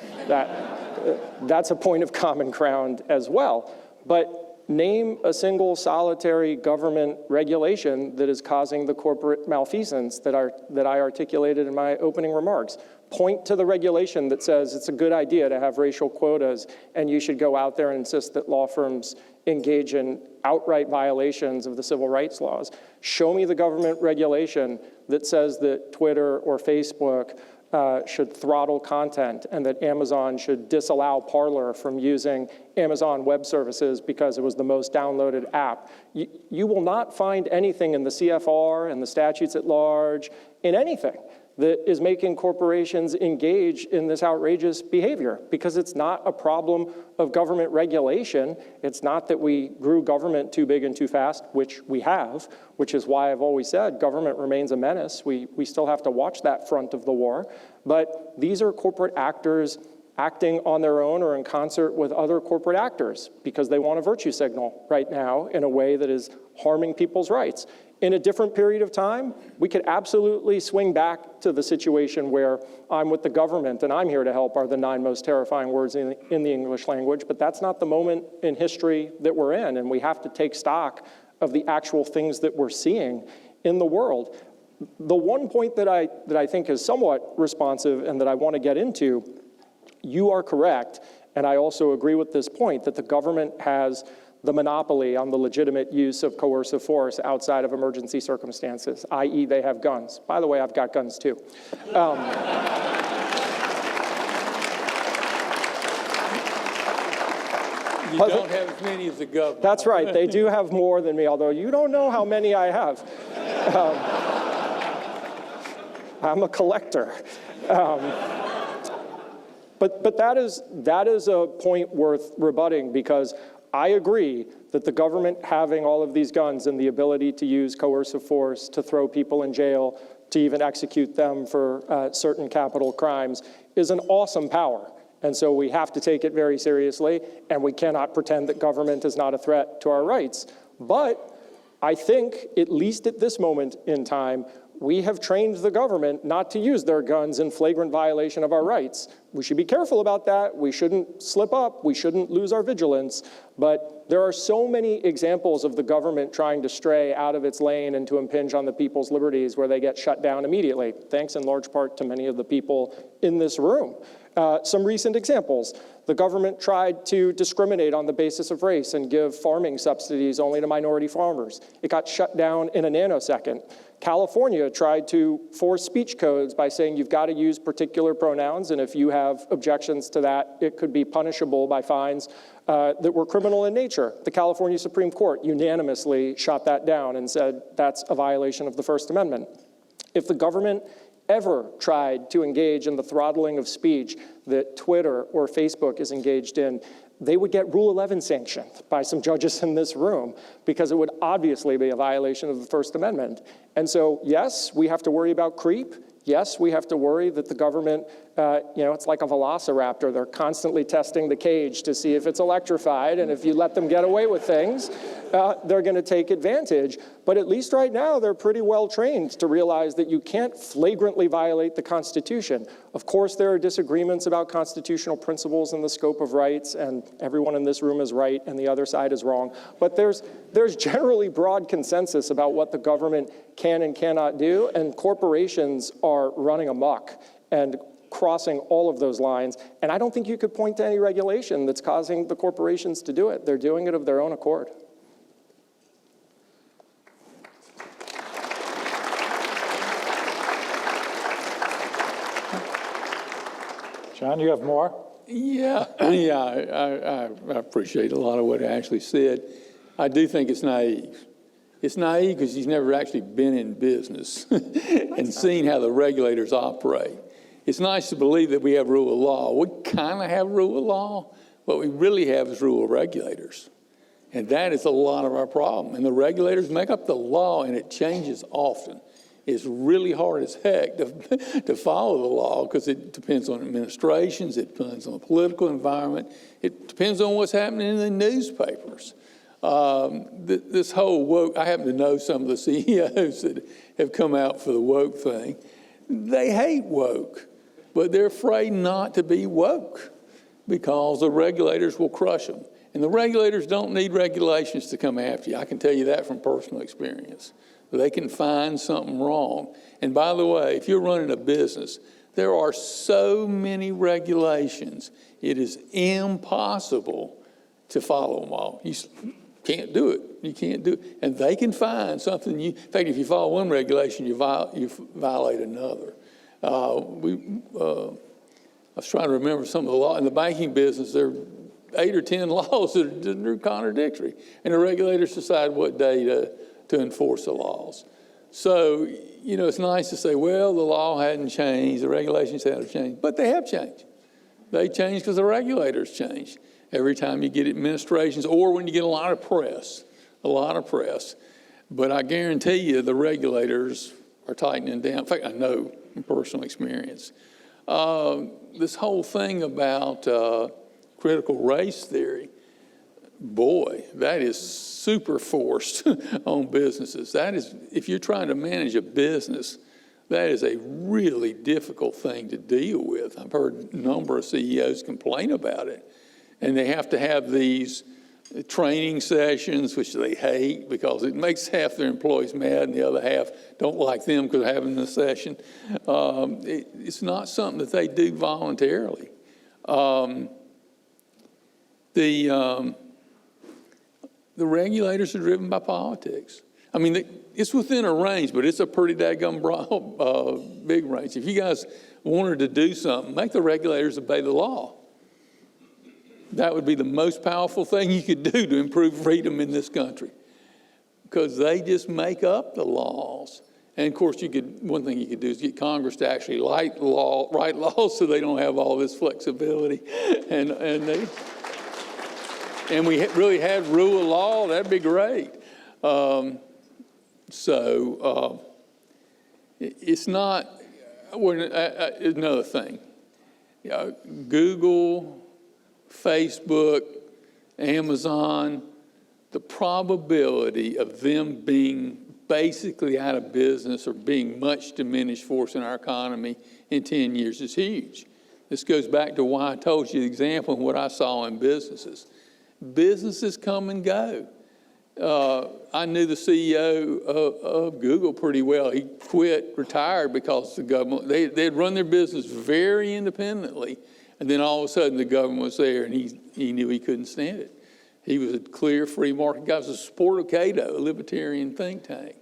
that's a point of common ground as well. But name a single solitary government regulation that is causing the corporate malfeasance that I articulated in my opening remarks. Point to the regulation that says it's a good idea to have racial quotas and you should go out there and insist that law firms engage in outright violations of the civil rights laws. Show me the government regulation that says that Twitter or Facebook should throttle content and that Amazon should disallow Parler from using Amazon Web Services because it was the most downloaded app. You will not find anything in the CFR and the statutes at large, in anything, that is making corporations engage in this outrageous behavior, because it's not a problem of government regulation. It's not that we grew government too big and too fast, which we have, which is why I've always said government remains a menace. We still have to watch that front of the war. But these are corporate actors acting on their own or in concert with other corporate actors because they want a virtue signal right now in a way that is harming people's rights. In a different period of time, we could absolutely swing back to the situation where I'm with the government and I'm here to help are the 9 most terrifying words in the English language, but that's not the moment in history that we're in, and we have to take stock of the actual things that we're seeing in the world. The one point that I think is somewhat responsive and that I want to get into, you are correct, and I also agree with this point, that the government has the monopoly on the legitimate use of coercive force outside of emergency circumstances, i.e. they have guns. By the way, I've got guns too. You don't have as many as the government. That's right, they do have more than me, although you don't know how many I have. I'm a collector. But that is a point worth rebutting, because I agree that the government having all of these guns and the ability to use coercive force to throw people in jail, to even execute them for certain capital crimes, is an awesome power. And so we have to take it very seriously, and we cannot pretend that government is not a threat to our rights. But I think, at least at this moment in time, we have trained the government not to use their guns in flagrant violation of our rights. We should be careful about that. We shouldn't slip up. We shouldn't lose our vigilance. But there are so many examples of the government trying to stray out of its lane and to impinge on the people's liberties where they get shut down immediately, thanks in large part to many of the people in this room. Some recent examples. The government tried to discriminate on the basis of race and give farming subsidies only to minority farmers. It got shut down in a nanosecond. California tried to force speech codes by saying you've got to use particular pronouns, and if you have objections to that, it could be punishable by fines that were criminal in nature. The California Supreme Court unanimously shot that down and said that's a violation of the First Amendment. If the government ever tried to engage in the throttling of speech that Twitter or Facebook is engaged in, they would get Rule 11 sanctioned by some judges in this room, because it would obviously be a violation of the First Amendment. And so, yes, we have to worry about creep. Yes, we have to worry that the government, it's like a velociraptor. They're constantly testing the cage to see if it's electrified, and if you let them get away with things, they're going to take advantage. But at least right now, they're pretty well trained to realize that you can't flagrantly violate the Constitution. Of course, there are disagreements about constitutional principles and the scope of rights, and everyone in this room is right and the other side is wrong. But there's generally broad consensus about what the government can and cannot do, and corporations are running amok and crossing all of those lines. And I don't think you could point to any regulation that's causing the corporations to do it. They're doing it of their own accord. John, you have more? Yeah, I appreciate a lot of what Ashley said. I do think it's naive. It's naive because he's never actually been in business and seen how the regulators operate. It's nice to believe that we have rule of law. We kind of have rule of law. What we really have is rule of regulators. And that is a lot of our problem. And the regulators make up the law, and it changes often. It's really hard as heck to follow the law, because it depends on administrations, it depends on the political environment, it depends on what's happening in the newspapers. This whole woke, I happen to know some of the CEOs that have come out for the woke thing. They hate woke, but they're afraid not to be woke because the regulators will crush them. And the regulators don't need regulations to come after you. I can tell you that from personal experience. They can find something wrong. And by the way, if you're running a business, there are so many regulations, it is impossible to follow them all. You can't do it. You can't do it. And they can find something. In fact, if you follow one regulation, you violate another. I was trying to remember some of the law. In the banking business, there are 8 or 10 laws that are contradictory. And the regulators decide what day to enforce the laws. So, it's nice to say, well, the law hadn't changed, the regulations hadn't changed, but they have changed. They changed because the regulators changed. Every time you get administrations, or when you get a lot of press. But I guarantee you the regulators are tightening down. In fact, I know from personal experience. This whole thing about critical race theory, boy, that is super forced on businesses. That is, if you're trying to manage a business, that is a really difficult thing to deal with. I've heard a number of CEOs complain about it. And they have to have these training sessions, which they hate because it makes half their employees mad and the other half don't like them because they're having the session. It's not something that they do voluntarily. the regulators are driven by politics. I mean, it's within a range, but it's a pretty daggum big range. If you guys wanted to do something, make the regulators obey the law. That would be the most powerful thing you could do to improve freedom in this country, because they just make up the laws. And of course, one thing you could do is get Congress to actually write laws so they don't have all this flexibility. And we really had rule of law, that'd be great. It's not, another thing, Google, Facebook, Amazon, the probability of them being basically out of business or being much diminished force in our economy in 10 years is huge. This goes back to why I told you the example of what I saw in businesses. Businesses come and go. I knew the CEO of Google pretty well. He retired because the government, they'd run their business very independently, and then all of a sudden the government was there, and he knew he couldn't stand it. He was a clear free market guy. He was a supporter of Cato, a libertarian think tank.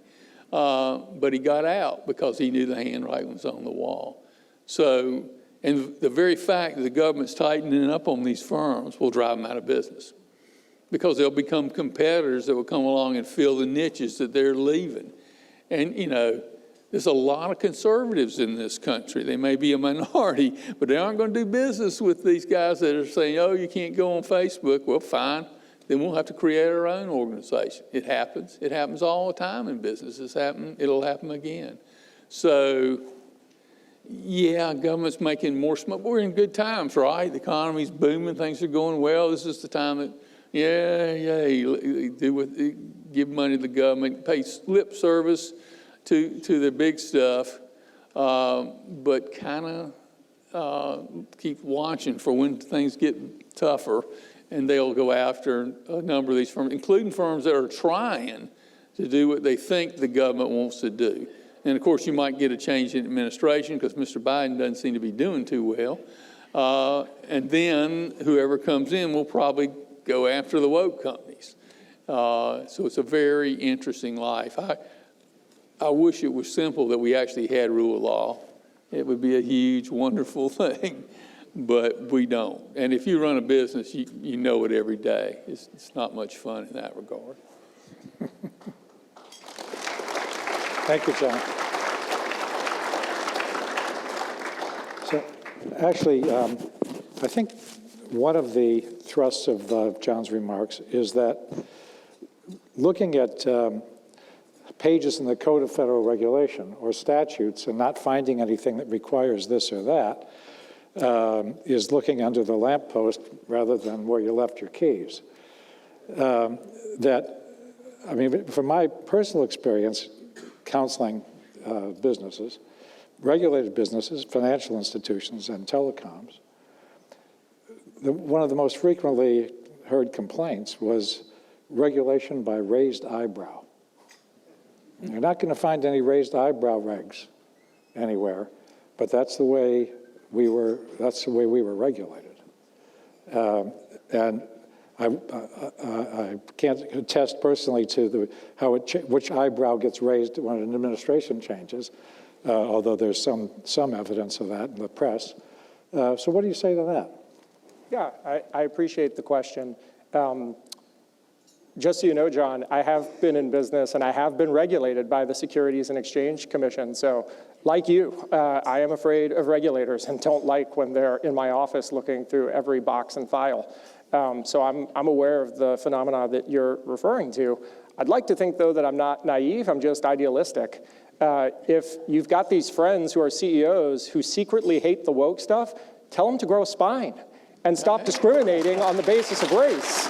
But he got out because he knew the handwriting was on the wall. So, and the very fact that the government's tightening up on these firms will drive them out of business, because they'll become competitors that will come along and fill the niches that they're leaving. And, there's a lot of conservatives in this country. They may be a minority, but they aren't going to do business with these guys that are saying, oh, you can't go on Facebook. Well, fine. Then we'll have to create our own organization. It happens. It happens all the time in business. It'll happen again. So, yeah, government's making more smoke. We're in good times, right? The economy's booming. Things are going well. This is the time that, give money to the government, pay lip service to the big stuff, but kind of keep watching for when things get tougher, and they'll go after a number of these firms, including firms that are trying to do what they think the government wants to do. And of course, you might get a change in administration because Mr. Biden doesn't seem to be doing too well. And then whoever comes in will probably go after the woke companies. So it's a very interesting life. I wish it was simple that we actually had rule of law. It would be a huge, wonderful thing, but we don't. And if you run a business, you know it every day. It's not much fun in that regard. Thank you, John. So actually, I think one of the thrusts of John's remarks is that looking at pages in the Code of Federal Regulation or statutes and not finding anything that requires this or that is looking under the lamppost rather than where you left your keys. From my personal experience counseling businesses, regulated businesses, financial institutions, and telecoms, one of the most frequently heard complaints was regulation by raised eyebrow. You're not going to find any raised eyebrow regs anywhere, but that's the way we were regulated. And I can't attest personally to which eyebrow gets raised when an administration changes, although there's some evidence of that in the press. So what do you say to that? Yeah, I appreciate the question. Just so you know, John, I have been in business and I have been regulated by the Securities and Exchange Commission. So like you, I am afraid of regulators and don't like when they're in my office looking through every box and file. So I'm aware of the phenomena that you're referring to. I'd like to think, though, that I'm not naive, I'm just idealistic. If you've got these friends who are CEOs who secretly hate the woke stuff, tell them to grow a spine and stop discriminating on the basis of race.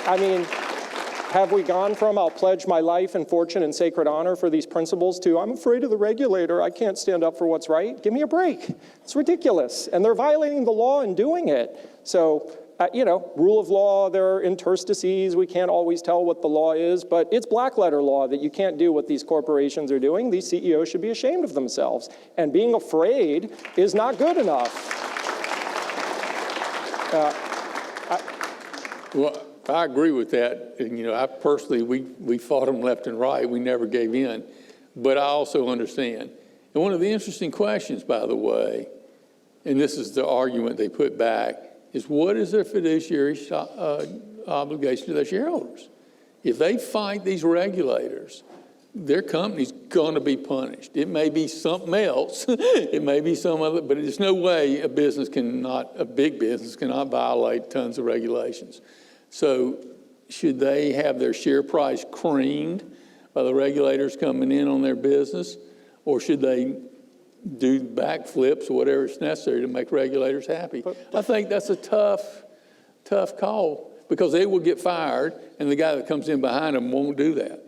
I mean, have we gone from I'll pledge my life and fortune and sacred honor for these principles to I'm afraid of the regulator, I can't stand up for what's right? Give me a break. It's ridiculous. And they're violating the law in doing it. So, rule of law, there are interstices. We can't always tell what the law is, but it's black letter law that you can't do what these corporations are doing. These CEOs should be ashamed of themselves. And being afraid is not good enough. Well, I agree with that. And, you know, I personally, we fought them left and right. We never gave in. But I also understand. And one of the interesting questions, by the way, and this is the argument they put back, is what is their fiduciary obligation to their shareholders? If they fight these regulators, their company's going to be punished. It may be something else. It may be some other, but there's no way a big business cannot violate tons of regulations. So should they have their share price creamed by the regulators coming in on their business, or should they do backflips or whatever is necessary to make regulators happy? I think that's a tough call, because they will get fired, and the guy that comes in behind them won't do that.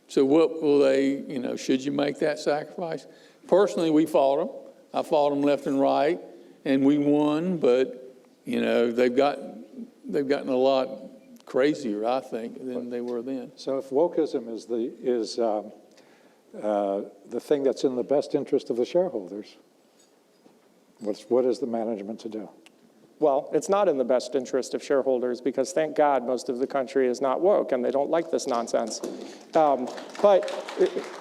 So what will they, you know, should you make that sacrifice? Personally, we fought them. I fought them left and right, and we won, but, you know, they've gotten a lot crazier, I think, than they were then. So if wokeism is the thing that's in the best interest of the shareholders, what is the management to do? Well, it's not in the best interest of shareholders, because thank God most of the country is not woke and they don't like this nonsense. But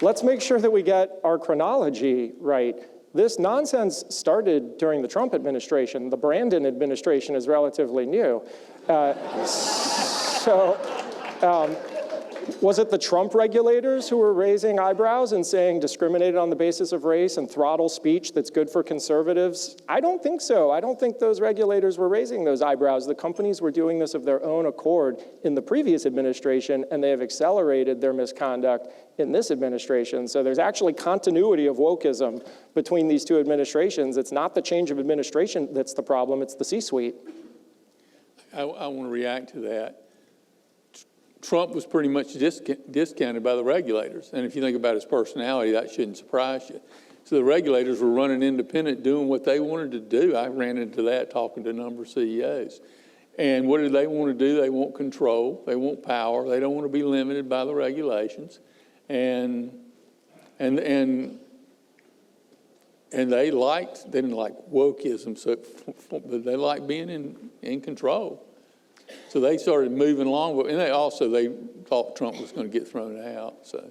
let's make sure that we get our chronology right. This nonsense started during the Trump administration. The Brandon administration is relatively new. Was it the Trump regulators who were raising eyebrows and saying discriminated on the basis of race and throttle speech that's good for conservatives? I don't think so. I don't think those regulators were raising those eyebrows. The companies were doing this of their own accord in the previous administration, and they have accelerated their misconduct in this administration. So there's actually continuity of wokeism between these two administrations. It's not the change of administration that's the problem, it's the C-suite. I want to react to that. Trump was pretty much discounted by the regulators. And if you think about his personality, that shouldn't surprise you. So the regulators were running independent, doing what they wanted to do. I ran into that talking to a number of CEOs. And what do they want to do? They want control. They want power. They don't want to be limited by the regulations. And they didn't like wokeism, but they liked being in control. So they started moving along, and they thought Trump was going to get thrown out. So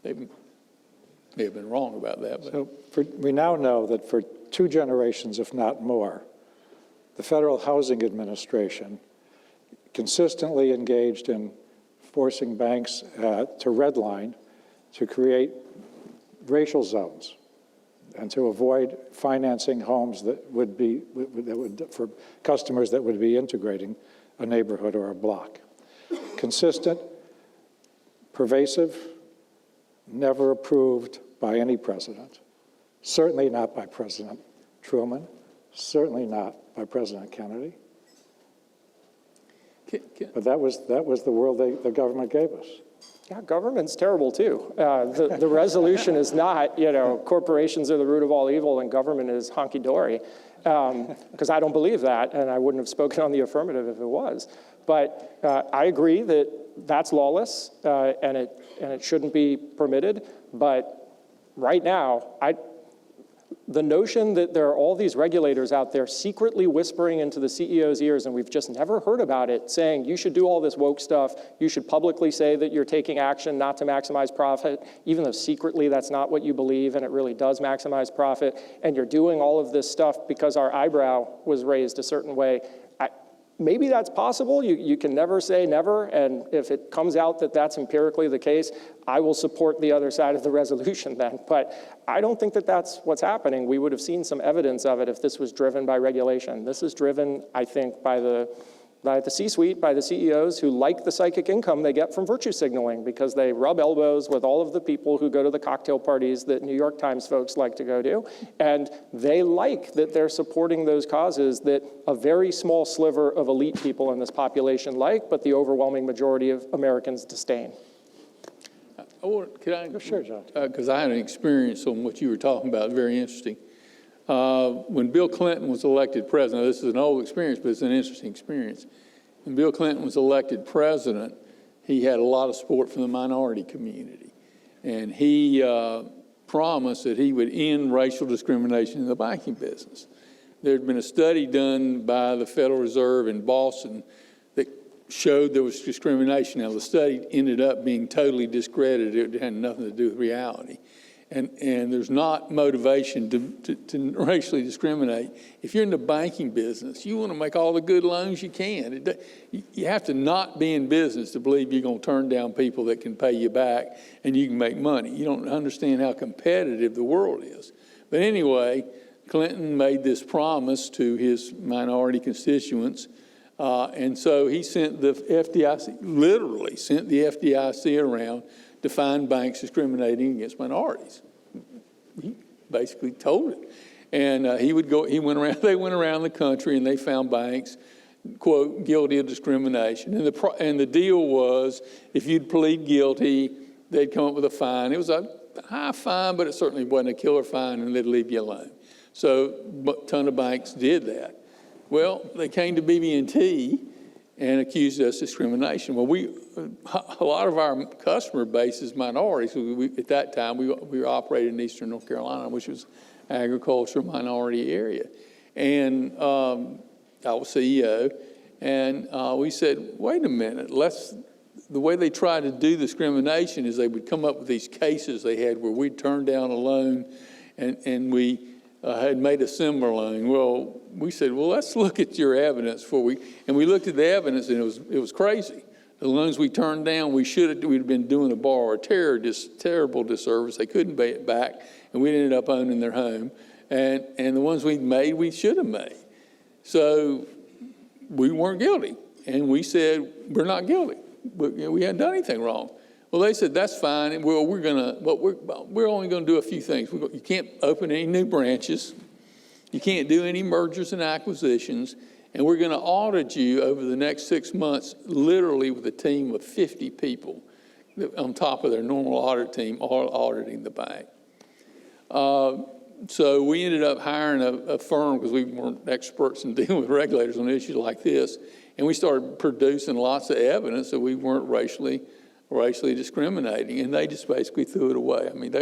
they may have been wrong about that. But. So we now know that for 2 generations, if not more, the Federal Housing Administration consistently engaged in forcing banks to redline, to create racial zones, and to avoid financing homes that would for customers that would be integrating a neighborhood or a block. Consistent, pervasive, never approved by any president. Certainly not by President Truman, certainly not by President Kennedy. But that was the world the government gave us. Yeah, government's terrible too. The resolution is not, corporations are the root of all evil and government is honky-dory, because I don't believe that, and I wouldn't have spoken on the affirmative if it was. But I agree that that's lawless, and it shouldn't be permitted. But right now, the notion that there are all these regulators out there secretly whispering into the CEO's ears, and we've just never heard about it, saying you should do all this woke stuff, you should publicly say that you're taking action not to maximize profit, even though secretly that's not what you believe and it really does maximize profit, and you're doing all of this stuff because our eyebrow was raised a certain way. Maybe that's possible. You can never say never, and if it comes out that that's empirically the case, I will support the other side of the resolution then. But I don't think that that's what's happening. We would have seen some evidence of it if this was driven by regulation. This is driven, I think, by the C-suite, by the CEOs who like the psychic income they get from virtue signaling because they rub elbows with all of the people who go to the cocktail parties that New York Times folks like to go to. And they like that they're supporting those causes that a very small sliver of elite people in this population like, but the overwhelming majority of Americans disdain. Sure, John. Because I had an experience on what you were talking about, very interesting. When Bill Clinton was elected president, this is an old experience, but it's an interesting experience. When Bill Clinton was elected president, he had a lot of support from the minority community. And he promised that he would end racial discrimination in the banking business. There had been a study done by the Federal Reserve in Boston that showed there was discrimination. Now, the study ended up being totally discredited. It had nothing to do with reality. And there's not motivation to racially discriminate. If you're in the banking business, you want to make all the good loans you can. You have to not be in business to believe you're going to turn down people that can pay you back and you can make money. You don't understand how competitive the world is. But anyway, Clinton made this promise to his minority constituents, and so he sent the FDIC, literally sent the FDIC around to find banks discriminating against minorities. He basically told it. And they went around the country and they found banks, quote, guilty of discrimination. And the deal was, if you'd plead guilty, they'd come up with a fine. It was a high fine, but it certainly wasn't a killer fine, and they'd leave you alone. So a ton of banks did that. Well, they came to BB&T and accused us of discrimination. Well, a lot of our customer base is minorities. At that time, we were operating in eastern North Carolina, which was agriculture minority area. And I was CEO, and we said, wait a minute, the way they tried to do discrimination is they would come up with these cases they had where we'd turn down a loan and we had made a similar loan. Well, we said, well, let's look at your evidence and we looked at the evidence, and it was crazy. The loans we turned down, we'd have been doing a borrower terrible disservice. They couldn't pay it back, and we ended up owning their home. And the ones we made, we should have made. So we weren't guilty, and we said, we're not guilty. We hadn't done anything wrong. Well, they said, that's fine. Well, we're only going to do a few things. You can't open any new branches. You can't do any mergers and acquisitions. And we're going to audit you over the next 6 months, literally with a team of 50 people on top of their normal audit team, all auditing the bank. So we ended up hiring a firm because we weren't experts in dealing with regulators on issues like this. And we started producing lots of evidence that we weren't racially discriminating, and they just basically threw it away. I mean,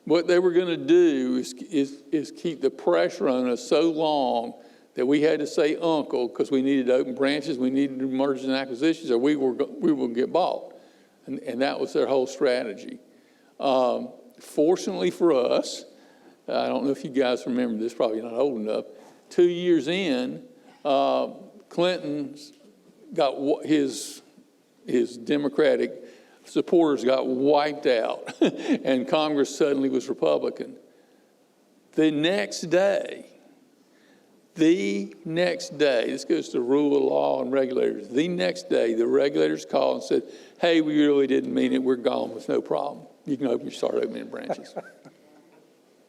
what they were going to do is keep the pressure on us so long that we had to say uncle because we needed to open branches, we needed to do mergers and acquisitions, or we will get bought. And that was their whole strategy. Fortunately for us, I don't know if you guys remember this, probably not old enough, 2 years in, Clinton got his Democratic supporters got wiped out, and Congress suddenly was Republican. The next day, this goes to rule of law and regulators. The next day, the regulators called and said, hey, we really didn't mean it. We're gone with no problem. You can start opening branches.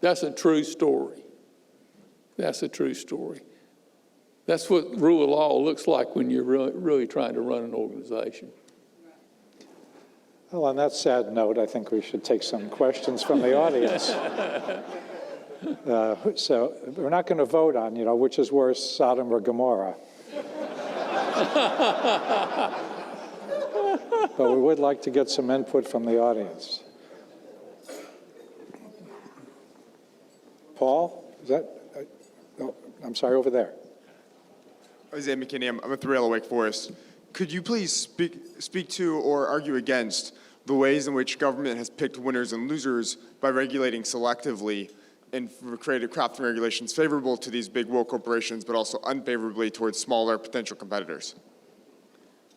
That's a true story. That's a true story. That's what rule of law looks like when you're really trying to run an organization. Well, on that sad note, I think we should take some questions from the audience. So we're not going to vote on, which is worse, Sodom or Gomorrah. But we would like to get some input from the audience. Paul, is that? Oh, I'm sorry, over there. Isaiah McKinney, I'm a Three-Yellow Wake Forest. Could you please speak to or argue against the ways in which government has picked winners and losers by regulating selectively and crafting regulations favorable to these big world corporations, but also unfavorably towards smaller potential competitors?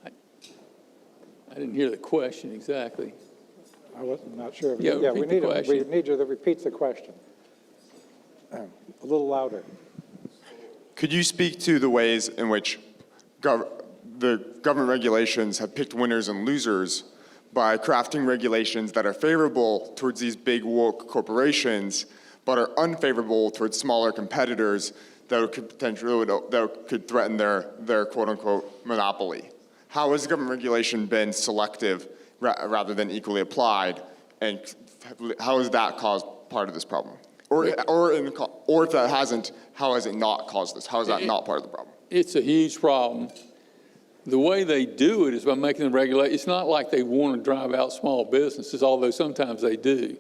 I didn't hear the question exactly. I was not sure. Yeah, we need you to repeat the question. A little louder. Could you speak to the ways in which the government regulations have picked winners and losers by crafting regulations that are favorable towards these big woke corporations, but are unfavorable towards smaller competitors that could potentially threaten their quote-unquote monopoly? How has government regulation been selective rather than equally applied, and how has that caused part of this problem? Or if that hasn't, how has it not caused this? How is that not part of the problem? It's a huge problem. The way they do it is by making them regulate. It's not like they want to drive out small businesses, although sometimes they do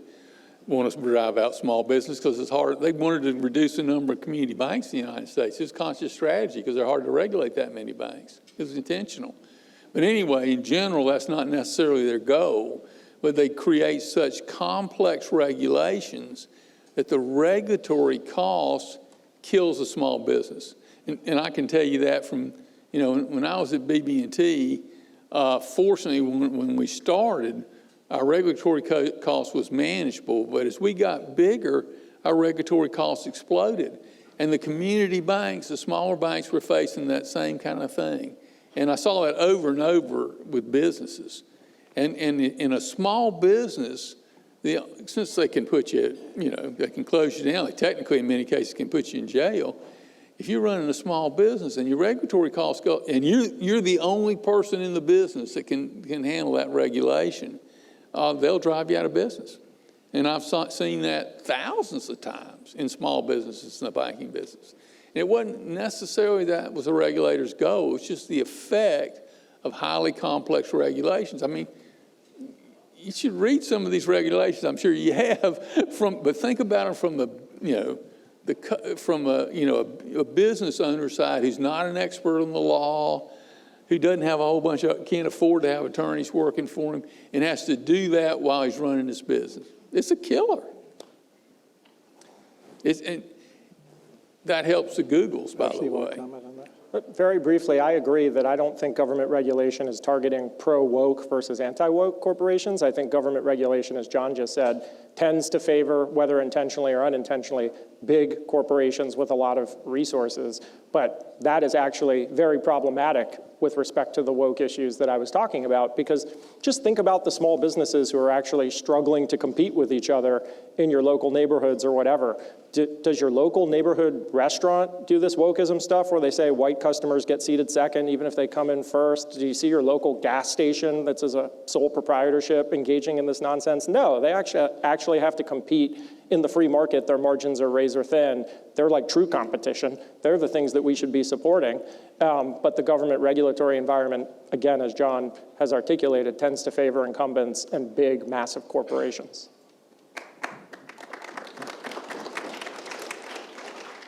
want to drive out small business because it's hard. They wanted to reduce the number of community banks in the United States. It's a conscious strategy because they're hard to regulate that many banks. It was intentional. But anyway, in general, that's not necessarily their goal, but they create such complex regulations that the regulatory cost kills a small business. And I can tell you that from, when I was at BB&T, fortunately, when we started, our regulatory cost was manageable, but as we got bigger, our regulatory costs exploded. And the community banks, the smaller banks, were facing that same kind of thing. And I saw that over and over with businesses. And in a small business, since they can put you, they can close you down, they technically in many cases can put you in jail. If you're running a small business and your regulatory costs go, and you're the only person in the business that can handle that regulation, they'll drive you out of business. And I've seen that thousands of times in small businesses in the banking business. And it wasn't necessarily that was a regulator's goal. It was just the effect of highly complex regulations. I mean, you should read some of these regulations. I'm sure you have, but think about them from a business owner side who's not an expert in the law, who doesn't have a whole bunch of, can't afford to have attorneys working for him, and has to do that while he's running his business. It's a killer. And that helps the Googles, by the way. Comment on that? Very briefly, I agree that I don't think government regulation is targeting pro-woke versus anti-woke corporations. I think government regulation, as John just said, tends to favor, whether intentionally or unintentionally, big corporations with a lot of resources. But that is actually very problematic with respect to the woke issues that I was talking about, because just think about the small businesses who are actually struggling to compete with each other in your local neighborhoods or whatever. Does your local neighborhood restaurant do this wokeism stuff where they say white customers get seated second even if they come in first? Do you see your local gas station that's as a sole proprietorship engaging in this nonsense? No, they actually have to compete in the free market. Their margins are razor thin. They're like true competition. They're the things that we should be supporting. But the government regulatory environment, again, as John has articulated, tends to favor incumbents and big, massive corporations.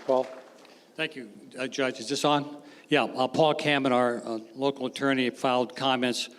Paul? Thank you, Judge. Is this on? Yeah, Paul Cameron, our local attorney, filed comments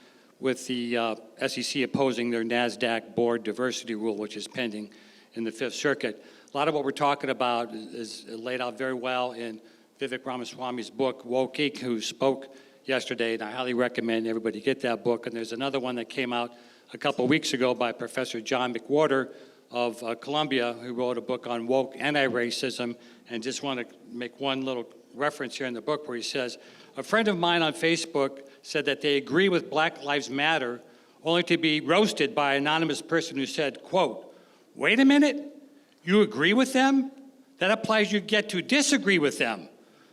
with the SEC opposing their NASDAQ board diversity rule, which is pending in the Fifth Circuit. A lot of what we're talking about is laid out very well in Vivek Ramaswamy's book, Woke Geek, who spoke yesterday, and I highly recommend everybody get that book. And there's another one that came out a couple weeks ago by Professor John McWhorter of Columbia, who wrote a book on woke anti-racism. And just want to make one little reference here in the book where he says, a friend of mine on Facebook said that they agree with Black Lives Matter only to be roasted by an anonymous person who said, quote, wait a minute, you agree with them? That implies you get to disagree with them.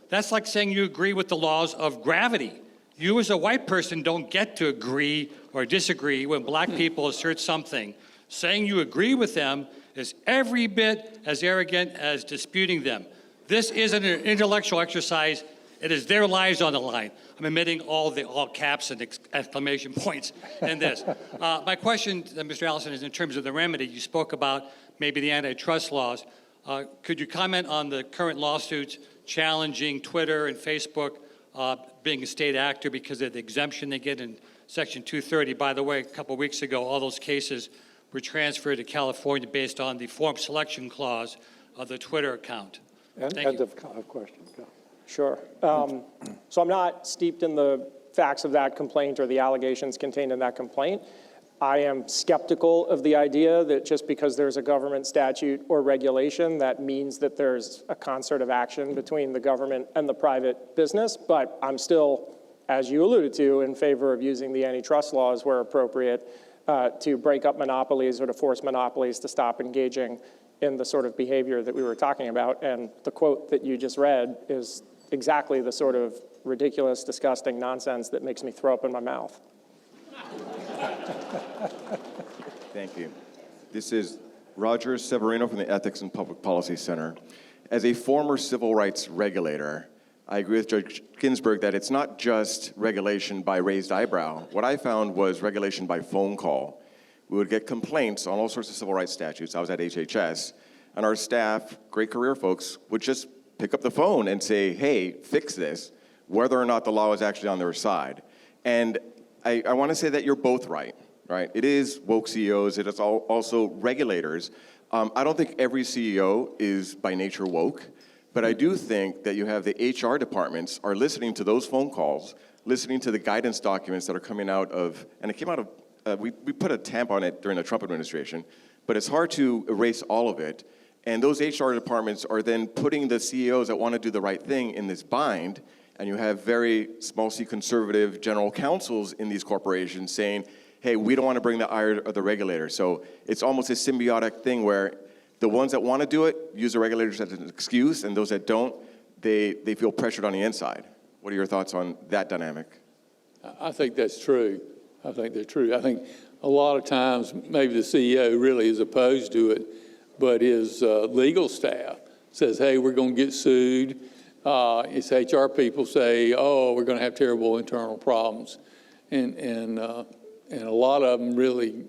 That's like saying you agree with the laws of gravity. You as a white person don't get to agree or disagree when black people assert something. Saying you agree with them is every bit as arrogant as disputing them. This isn't an intellectual exercise. It is their lives on the line. I'm omitting all caps and exclamation points in this. My question, Mr. Allison, is in terms of the remedy. You spoke about maybe the antitrust laws. Could you comment on the current lawsuits challenging Twitter and Facebook being a state actor because of the exemption they get in Section 230? By the way, a couple weeks ago, all those cases were transferred to California based on the form selection clause of the Twitter account. End of question. Go. Sure. So I'm not steeped in the facts of that complaint or the allegations contained in that complaint. I am skeptical of the idea that just because there's a government statute or regulation, that means that there's a concert of action between the government and the private business. But I'm still, as you alluded to, in favor of using the antitrust laws where appropriate to break up monopolies or to force monopolies to stop engaging in the sort of behavior that we were talking about. And the quote that you just read is exactly the sort of ridiculous, disgusting nonsense that makes me throw up in my mouth. Thank you. This is Roger Severino from the Ethics and Public Policy Center. As a former civil rights regulator, I agree with Judge Ginsburg that it's not just regulation by raised eyebrow. What I found was regulation by phone call. We would get complaints on all sorts of civil rights statutes. I was at HHS, and our staff, great career folks, would just pick up the phone and say, hey, fix this, whether or not the law is actually on their side. And I want to say that you're both right, right? It is woke CEOs, it is also regulators. I don't think every CEO is by nature woke, but I do think that you have the HR departments are listening to those phone calls, listening to the guidance documents that are coming out of, and it came out of, we put a tamp on it during the Trump administration, but it's hard to erase all of it. And those HR departments are then putting the CEOs that want to do the right thing in this bind, and you have very small c conservative general counsels in these corporations saying, hey, we don't want to bring the ire of the regulator. So it's almost a symbiotic thing where the ones that want to do it use the regulators as an excuse, and those that don't, they feel pressured on the inside. What are your thoughts on that dynamic? I think that's true. I think they're true. I think a lot of times maybe the CEO really is opposed to it, but his legal staff says, hey, we're going to get sued. His HR people say, oh, we're going to have terrible internal problems. And a lot of them really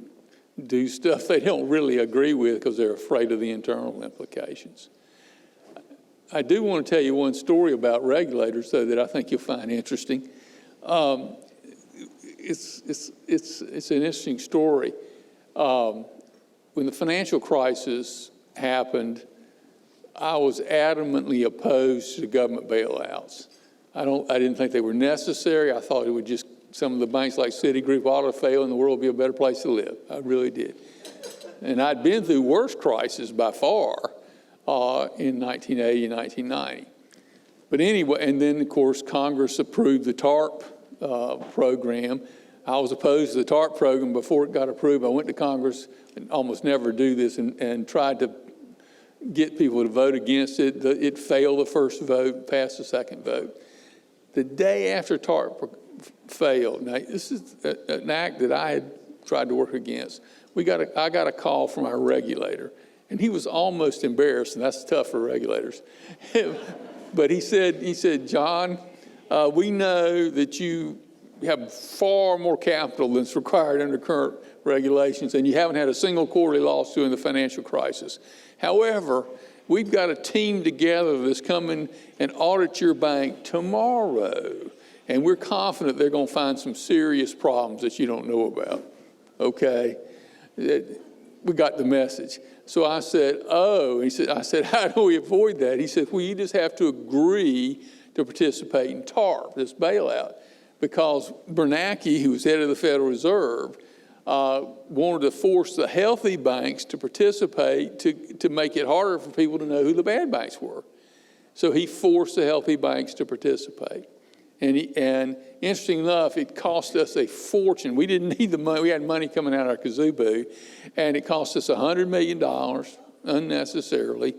do stuff they don't really agree with because they're afraid of the internal implications. I do want to tell you one story about regulators, though, that I think you'll find interesting. It's an interesting story. When the financial crisis happened, I was adamantly opposed to government bailouts. I didn't think they were necessary. I thought it would just, some of the banks like Citigroup ought to fail and the world would be a better place to live. I really did. And I'd been through worse crises by far in 1980 and 1990. But anyway, and then of course Congress approved the TARP program. I was opposed to the TARP program before it got approved. I went to Congress and almost never do this and tried to get people to vote against it. It failed the first vote, passed the second vote. The day after TARP failed, now this is an act that I had tried to work against. I got a call from our regulator, and he was almost embarrassed, and that's tough for regulators. But he said, John, we know that you have far more capital than's required under current regulations, and you haven't had a single quarterly loss during the financial crisis. However, we've got a team together that's coming and audit your bank tomorrow, and we're confident they're going to find some serious problems that you don't know about. Okay? We got the message. So I said, oh, I said, how do we avoid that? He said, well, you just have to agree to participate in TARP, this bailout, because Bernanke, who was head of the Federal Reserve, wanted to force the healthy banks to participate to make it harder for people to know who the bad banks were. So he forced the healthy banks to participate. And interesting enough, it cost us a fortune. We didn't need the money. We had money coming out of our kazoo, and it cost us $100 million unnecessarily.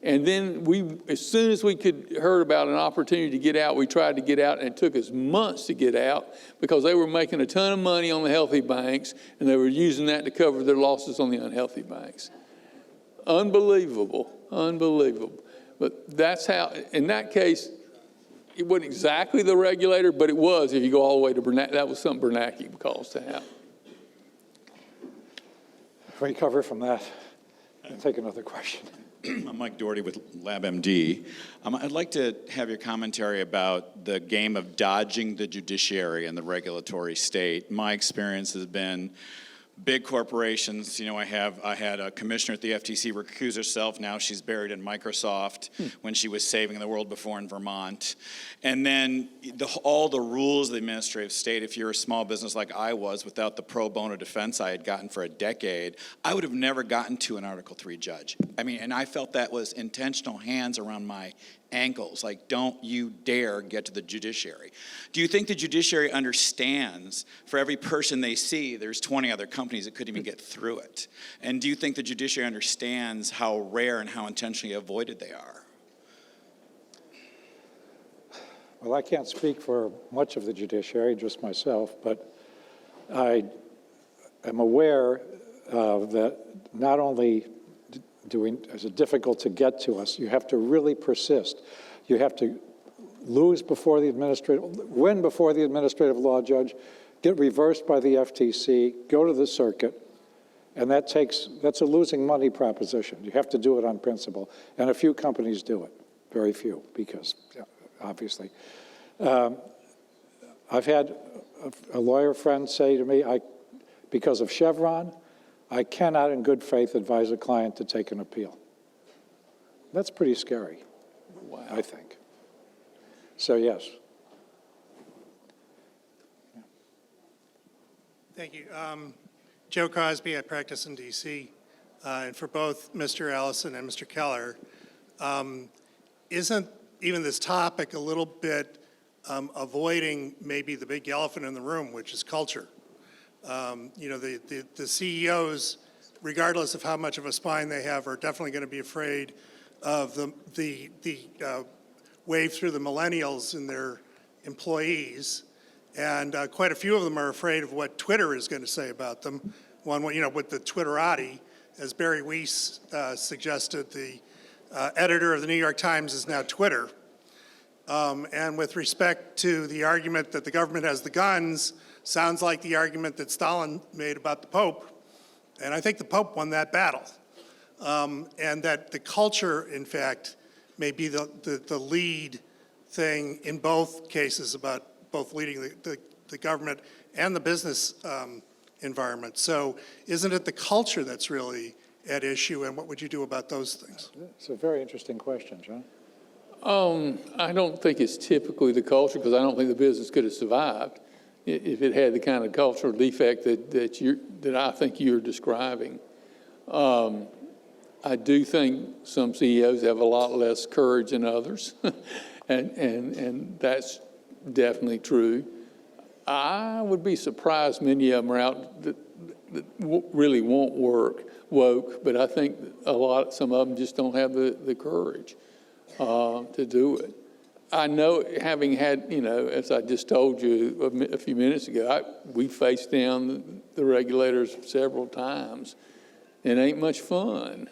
And then as soon as we heard about an opportunity to get out, we tried to get out, and it took us months to get out because they were making a ton of money on the healthy banks, and they were using that to cover their losses on the unhealthy banks. Unbelievable, unbelievable. But that's how, in that case, it wasn't exactly the regulator, but it was, if you go all the way to Bernanke. That was something Bernanke caused to happen. Recover from that and take another question. I'm Mike Doherty with LabMD. I'd like to have your commentary about the game of dodging the judiciary and the regulatory state. My experience has been big corporations. You know, I had a commissioner at the FTC recuse herself. Now she's buried in Microsoft when she was saving the world before in Vermont. And then all the rules of the administrative state, if you're a small business like I was, without the pro bono defense I had gotten for a decade, I would have never gotten to an Article III judge. I mean, and I felt that was intentional hands around my ankles, like, don't you dare get to the judiciary. Do you think the judiciary understands for every person they see, there's 20 other companies that couldn't even get through it? And do you think the judiciary understands how rare and how intentionally avoided they are? Well, I can't speak for much of the judiciary, just myself, but I am aware that not only is it difficult to get to us, you have to really persist. You have to win before the administrative law judge, get reversed by the FTC, go to the circuit, and that's a losing money proposition. You have to do it on principle, and a few companies do it, very few, because obviously. I've had a lawyer friend say to me, because of Chevron, I cannot in good faith advise a client to take an appeal. That's pretty scary, I think. So, yes. Thank you. Joe Cosby, I practice in D.C. And for both Mr. Allison and Mr. Keller, isn't even this topic a little bit avoiding maybe the big elephant in the room, which is culture? You know, the CEOs, regardless of how much of a spine they have, are definitely going to be afraid of the wave through the millennials and their employees. And quite a few of them are afraid of what Twitter is going to say about them. One, you know, with the Twitterati, as Barry Weiss suggested, the editor of the New York Times is now Twitter. And with respect to the argument that the government has the guns, sounds like the argument that Stalin made about the Pope. And I think the Pope won that battle. And that the culture, in fact, may be the lead thing in both cases about both leading the government and the business environment. So isn't it the culture that's really at issue, and what would you do about those things? It's a very interesting question, John. I don't think it's typically the culture, because I don't think the business could have survived if it had the kind of cultural defect that I think you're describing. I do think some CEOs have a lot less courage than others, and that's definitely true. I would be surprised many of them are out that really won't work woke, but I think some of them just don't have the courage to do it. I know, having had, you know, as I just told you a few minutes ago, we faced down the regulators several times. It ain't much fun.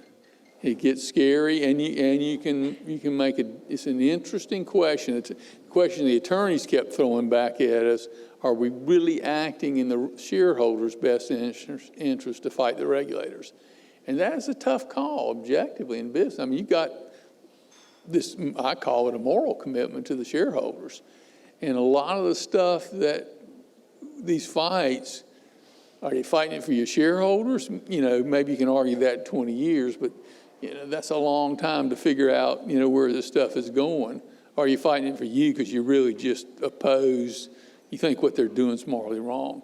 It gets scary, and you can make it. It's an interesting question. It's a question the attorneys kept throwing back at us. Are we really acting in the shareholders' best interest to fight the regulators? And that is a tough call, objectively, in business. I mean, you got this, I call it a moral commitment to the shareholders. And a lot of the stuff that these fights, are you fighting it for your shareholders? You know, maybe you can argue that in 20 years, but you know, that's a long time to figure out, you know, where this stuff is going. Are you fighting it for you because you really just oppose, you think what they're doing is morally wrong?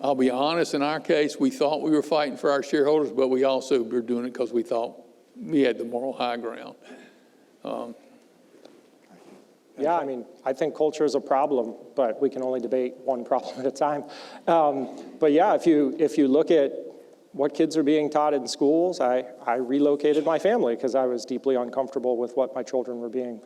I'll be honest, in our case, we thought we were fighting for our shareholders, but we also were doing it because we thought we had the moral high ground. Yeah, I mean, I think culture is a problem, but we can only debate one problem at a time. But yeah, if you look at what kids are being taught in schools, I relocated my family because I was deeply uncomfortable with what my children were being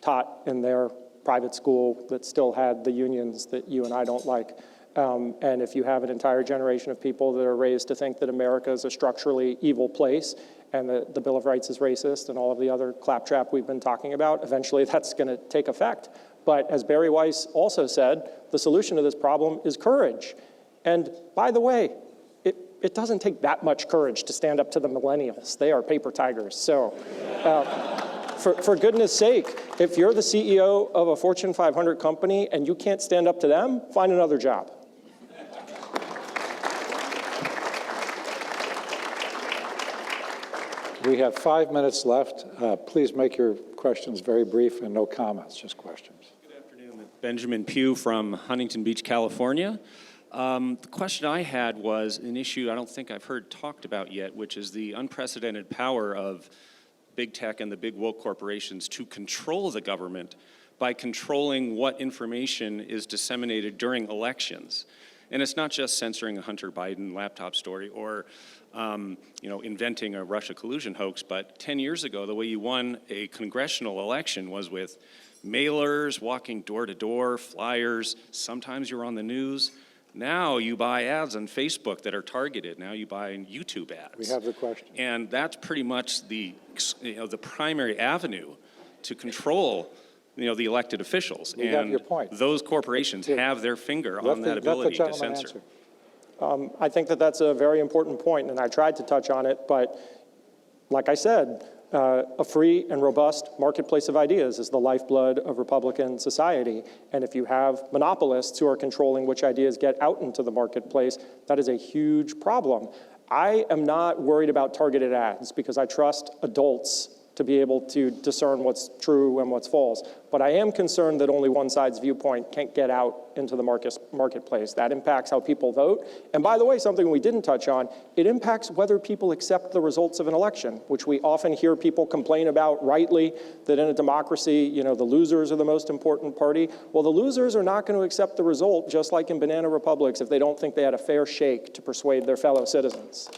taught in their private school that still had the unions that you and I don't like. And if you have an entire generation of people that are raised to think that America is a structurally evil place and that the Bill of Rights is racist and all of the other claptrap we've been talking about, eventually that's going to take effect. But as Barry Weiss also said, the solution to this problem is courage. And by the way, it doesn't take that much courage to stand up to the millennials. They are paper tigers. So for goodness sake, if you're the CEO of a Fortune 500 company and you can't stand up to them, find another job. We have 5 minutes left. Please make your questions very brief and no comments, just questions. Good afternoon. Benjamin Pugh from Huntington Beach, California. The question I had was an issue I don't think I've heard talked about yet, which is the unprecedented power of big tech and the big woke corporations to control the government by controlling what information is disseminated during elections. And it's not just censoring a Hunter Biden laptop story or inventing a Russia collusion hoax, but 10 years ago, the way you won a congressional election was with mailers, walking door to door, flyers. Sometimes you're on the news. Now you buy ads on Facebook that are targeted. Now you buy YouTube ads. We have the question. And that's pretty much the primary avenue to control the elected officials. We have your point. Those corporations have their finger on that ability to censor. I think that that's a very important point, and I tried to touch on it, but like I said, A free and robust marketplace of ideas is the lifeblood of Republican society. And if you have monopolists who are controlling which ideas get out into the marketplace, that is a huge problem. I am not worried about targeted ads because I trust adults to be able to discern what's true and what's false. But I am concerned that only one side's viewpoint can't get out into the marketplace. That impacts how people vote. And by the way, something we didn't touch on, it impacts whether people accept the results of an election, which we often hear people complain about rightly, that in a democracy, the losers are the most important party. Well, the losers are not going to accept the result, just like in banana republics, if they don't think they had a fair shake to persuade their fellow citizens.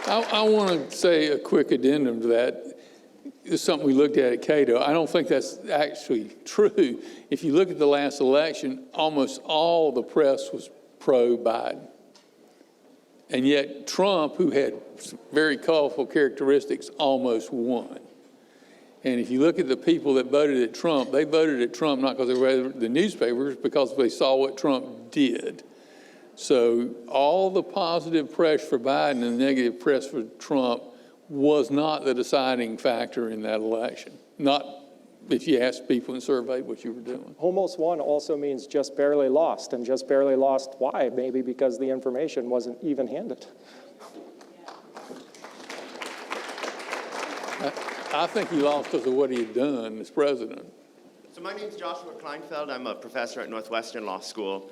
I want to say a quick addendum to that. It's something we looked at Cato. I don't think that's actually true. If you look at the last election, almost all the press was pro-Biden. And yet Trump, who had some very colorful characteristics, almost won. And if you look at the people that voted at Trump, they voted at Trump not because they read the newspapers, because they saw what Trump did. So all the positive press for Biden and the negative press for Trump was not the deciding factor in that election. Not if you asked people and surveyed what you were doing. Almost won also means just barely lost, and just barely lost why? Maybe because the information wasn't even-handed. I think he lost because of what he had done as president. So my name's Joshua Kleinfeld. I'm a professor at Northwestern Law School.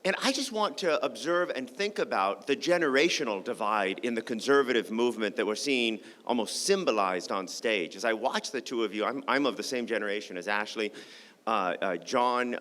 And I just want to observe and think about the generational divide in the conservative movement that we're seeing almost symbolized on stage. As I watch the two of you, I'm of the same generation as Ashley, John.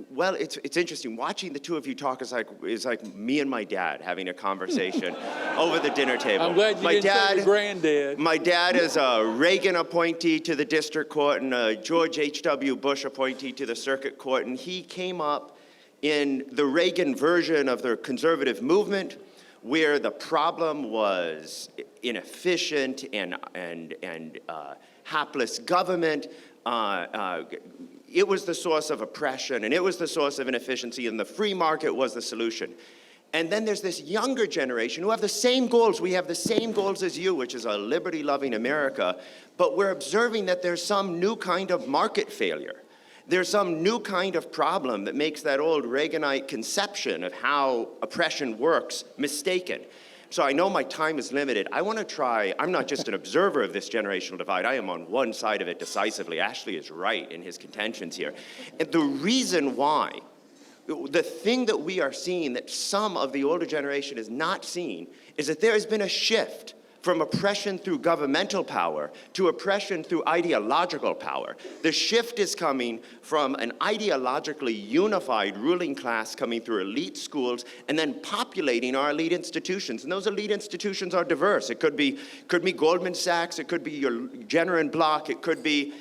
Well, it's interesting. Watching the two of you talk is like me and my dad having a conversation over the dinner table. I'm glad you didn't say your granddad. My dad is a Reagan appointee to the district court and a George H.W. Bush appointee to the circuit court, and he came up in the Reagan version of the conservative movement, where the problem was inefficient and hapless government. It was the source of oppression, and it was the source of inefficiency, and the free market was the solution. And then there's this younger generation who have the same goals. We have the same goals as you, which is a liberty-loving America, but we're observing that there's some new kind of market failure. There's some new kind of problem that makes that old Reaganite conception of how oppression works mistaken. So I know my time is limited. I want to try, I'm not just an observer of this generational divide, I am on one side of it decisively. Ashley is right in his contentions here. And the reason why, the thing that we are seeing that some of the older generation is not seeing, is that there has been a shift from oppression through governmental power to oppression through ideological power. The shift is coming from an ideologically unified ruling class coming through elite schools and then populating our elite institutions. And those elite institutions are diverse. It could be Goldman Sachs, it could be your Jenner and Block, it could be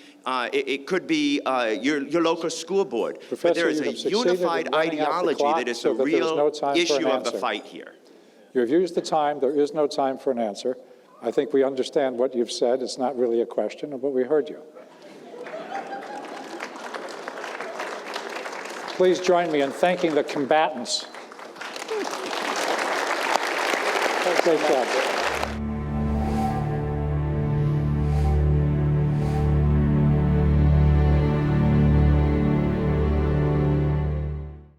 your local school board. Professor, but there is a unified ideology that is the real issue of the fight here. You've used the time. There is no time for an answer. I think we understand what you've said. It's not really a question, but we heard you. Please join me in thanking the combatants. Great job.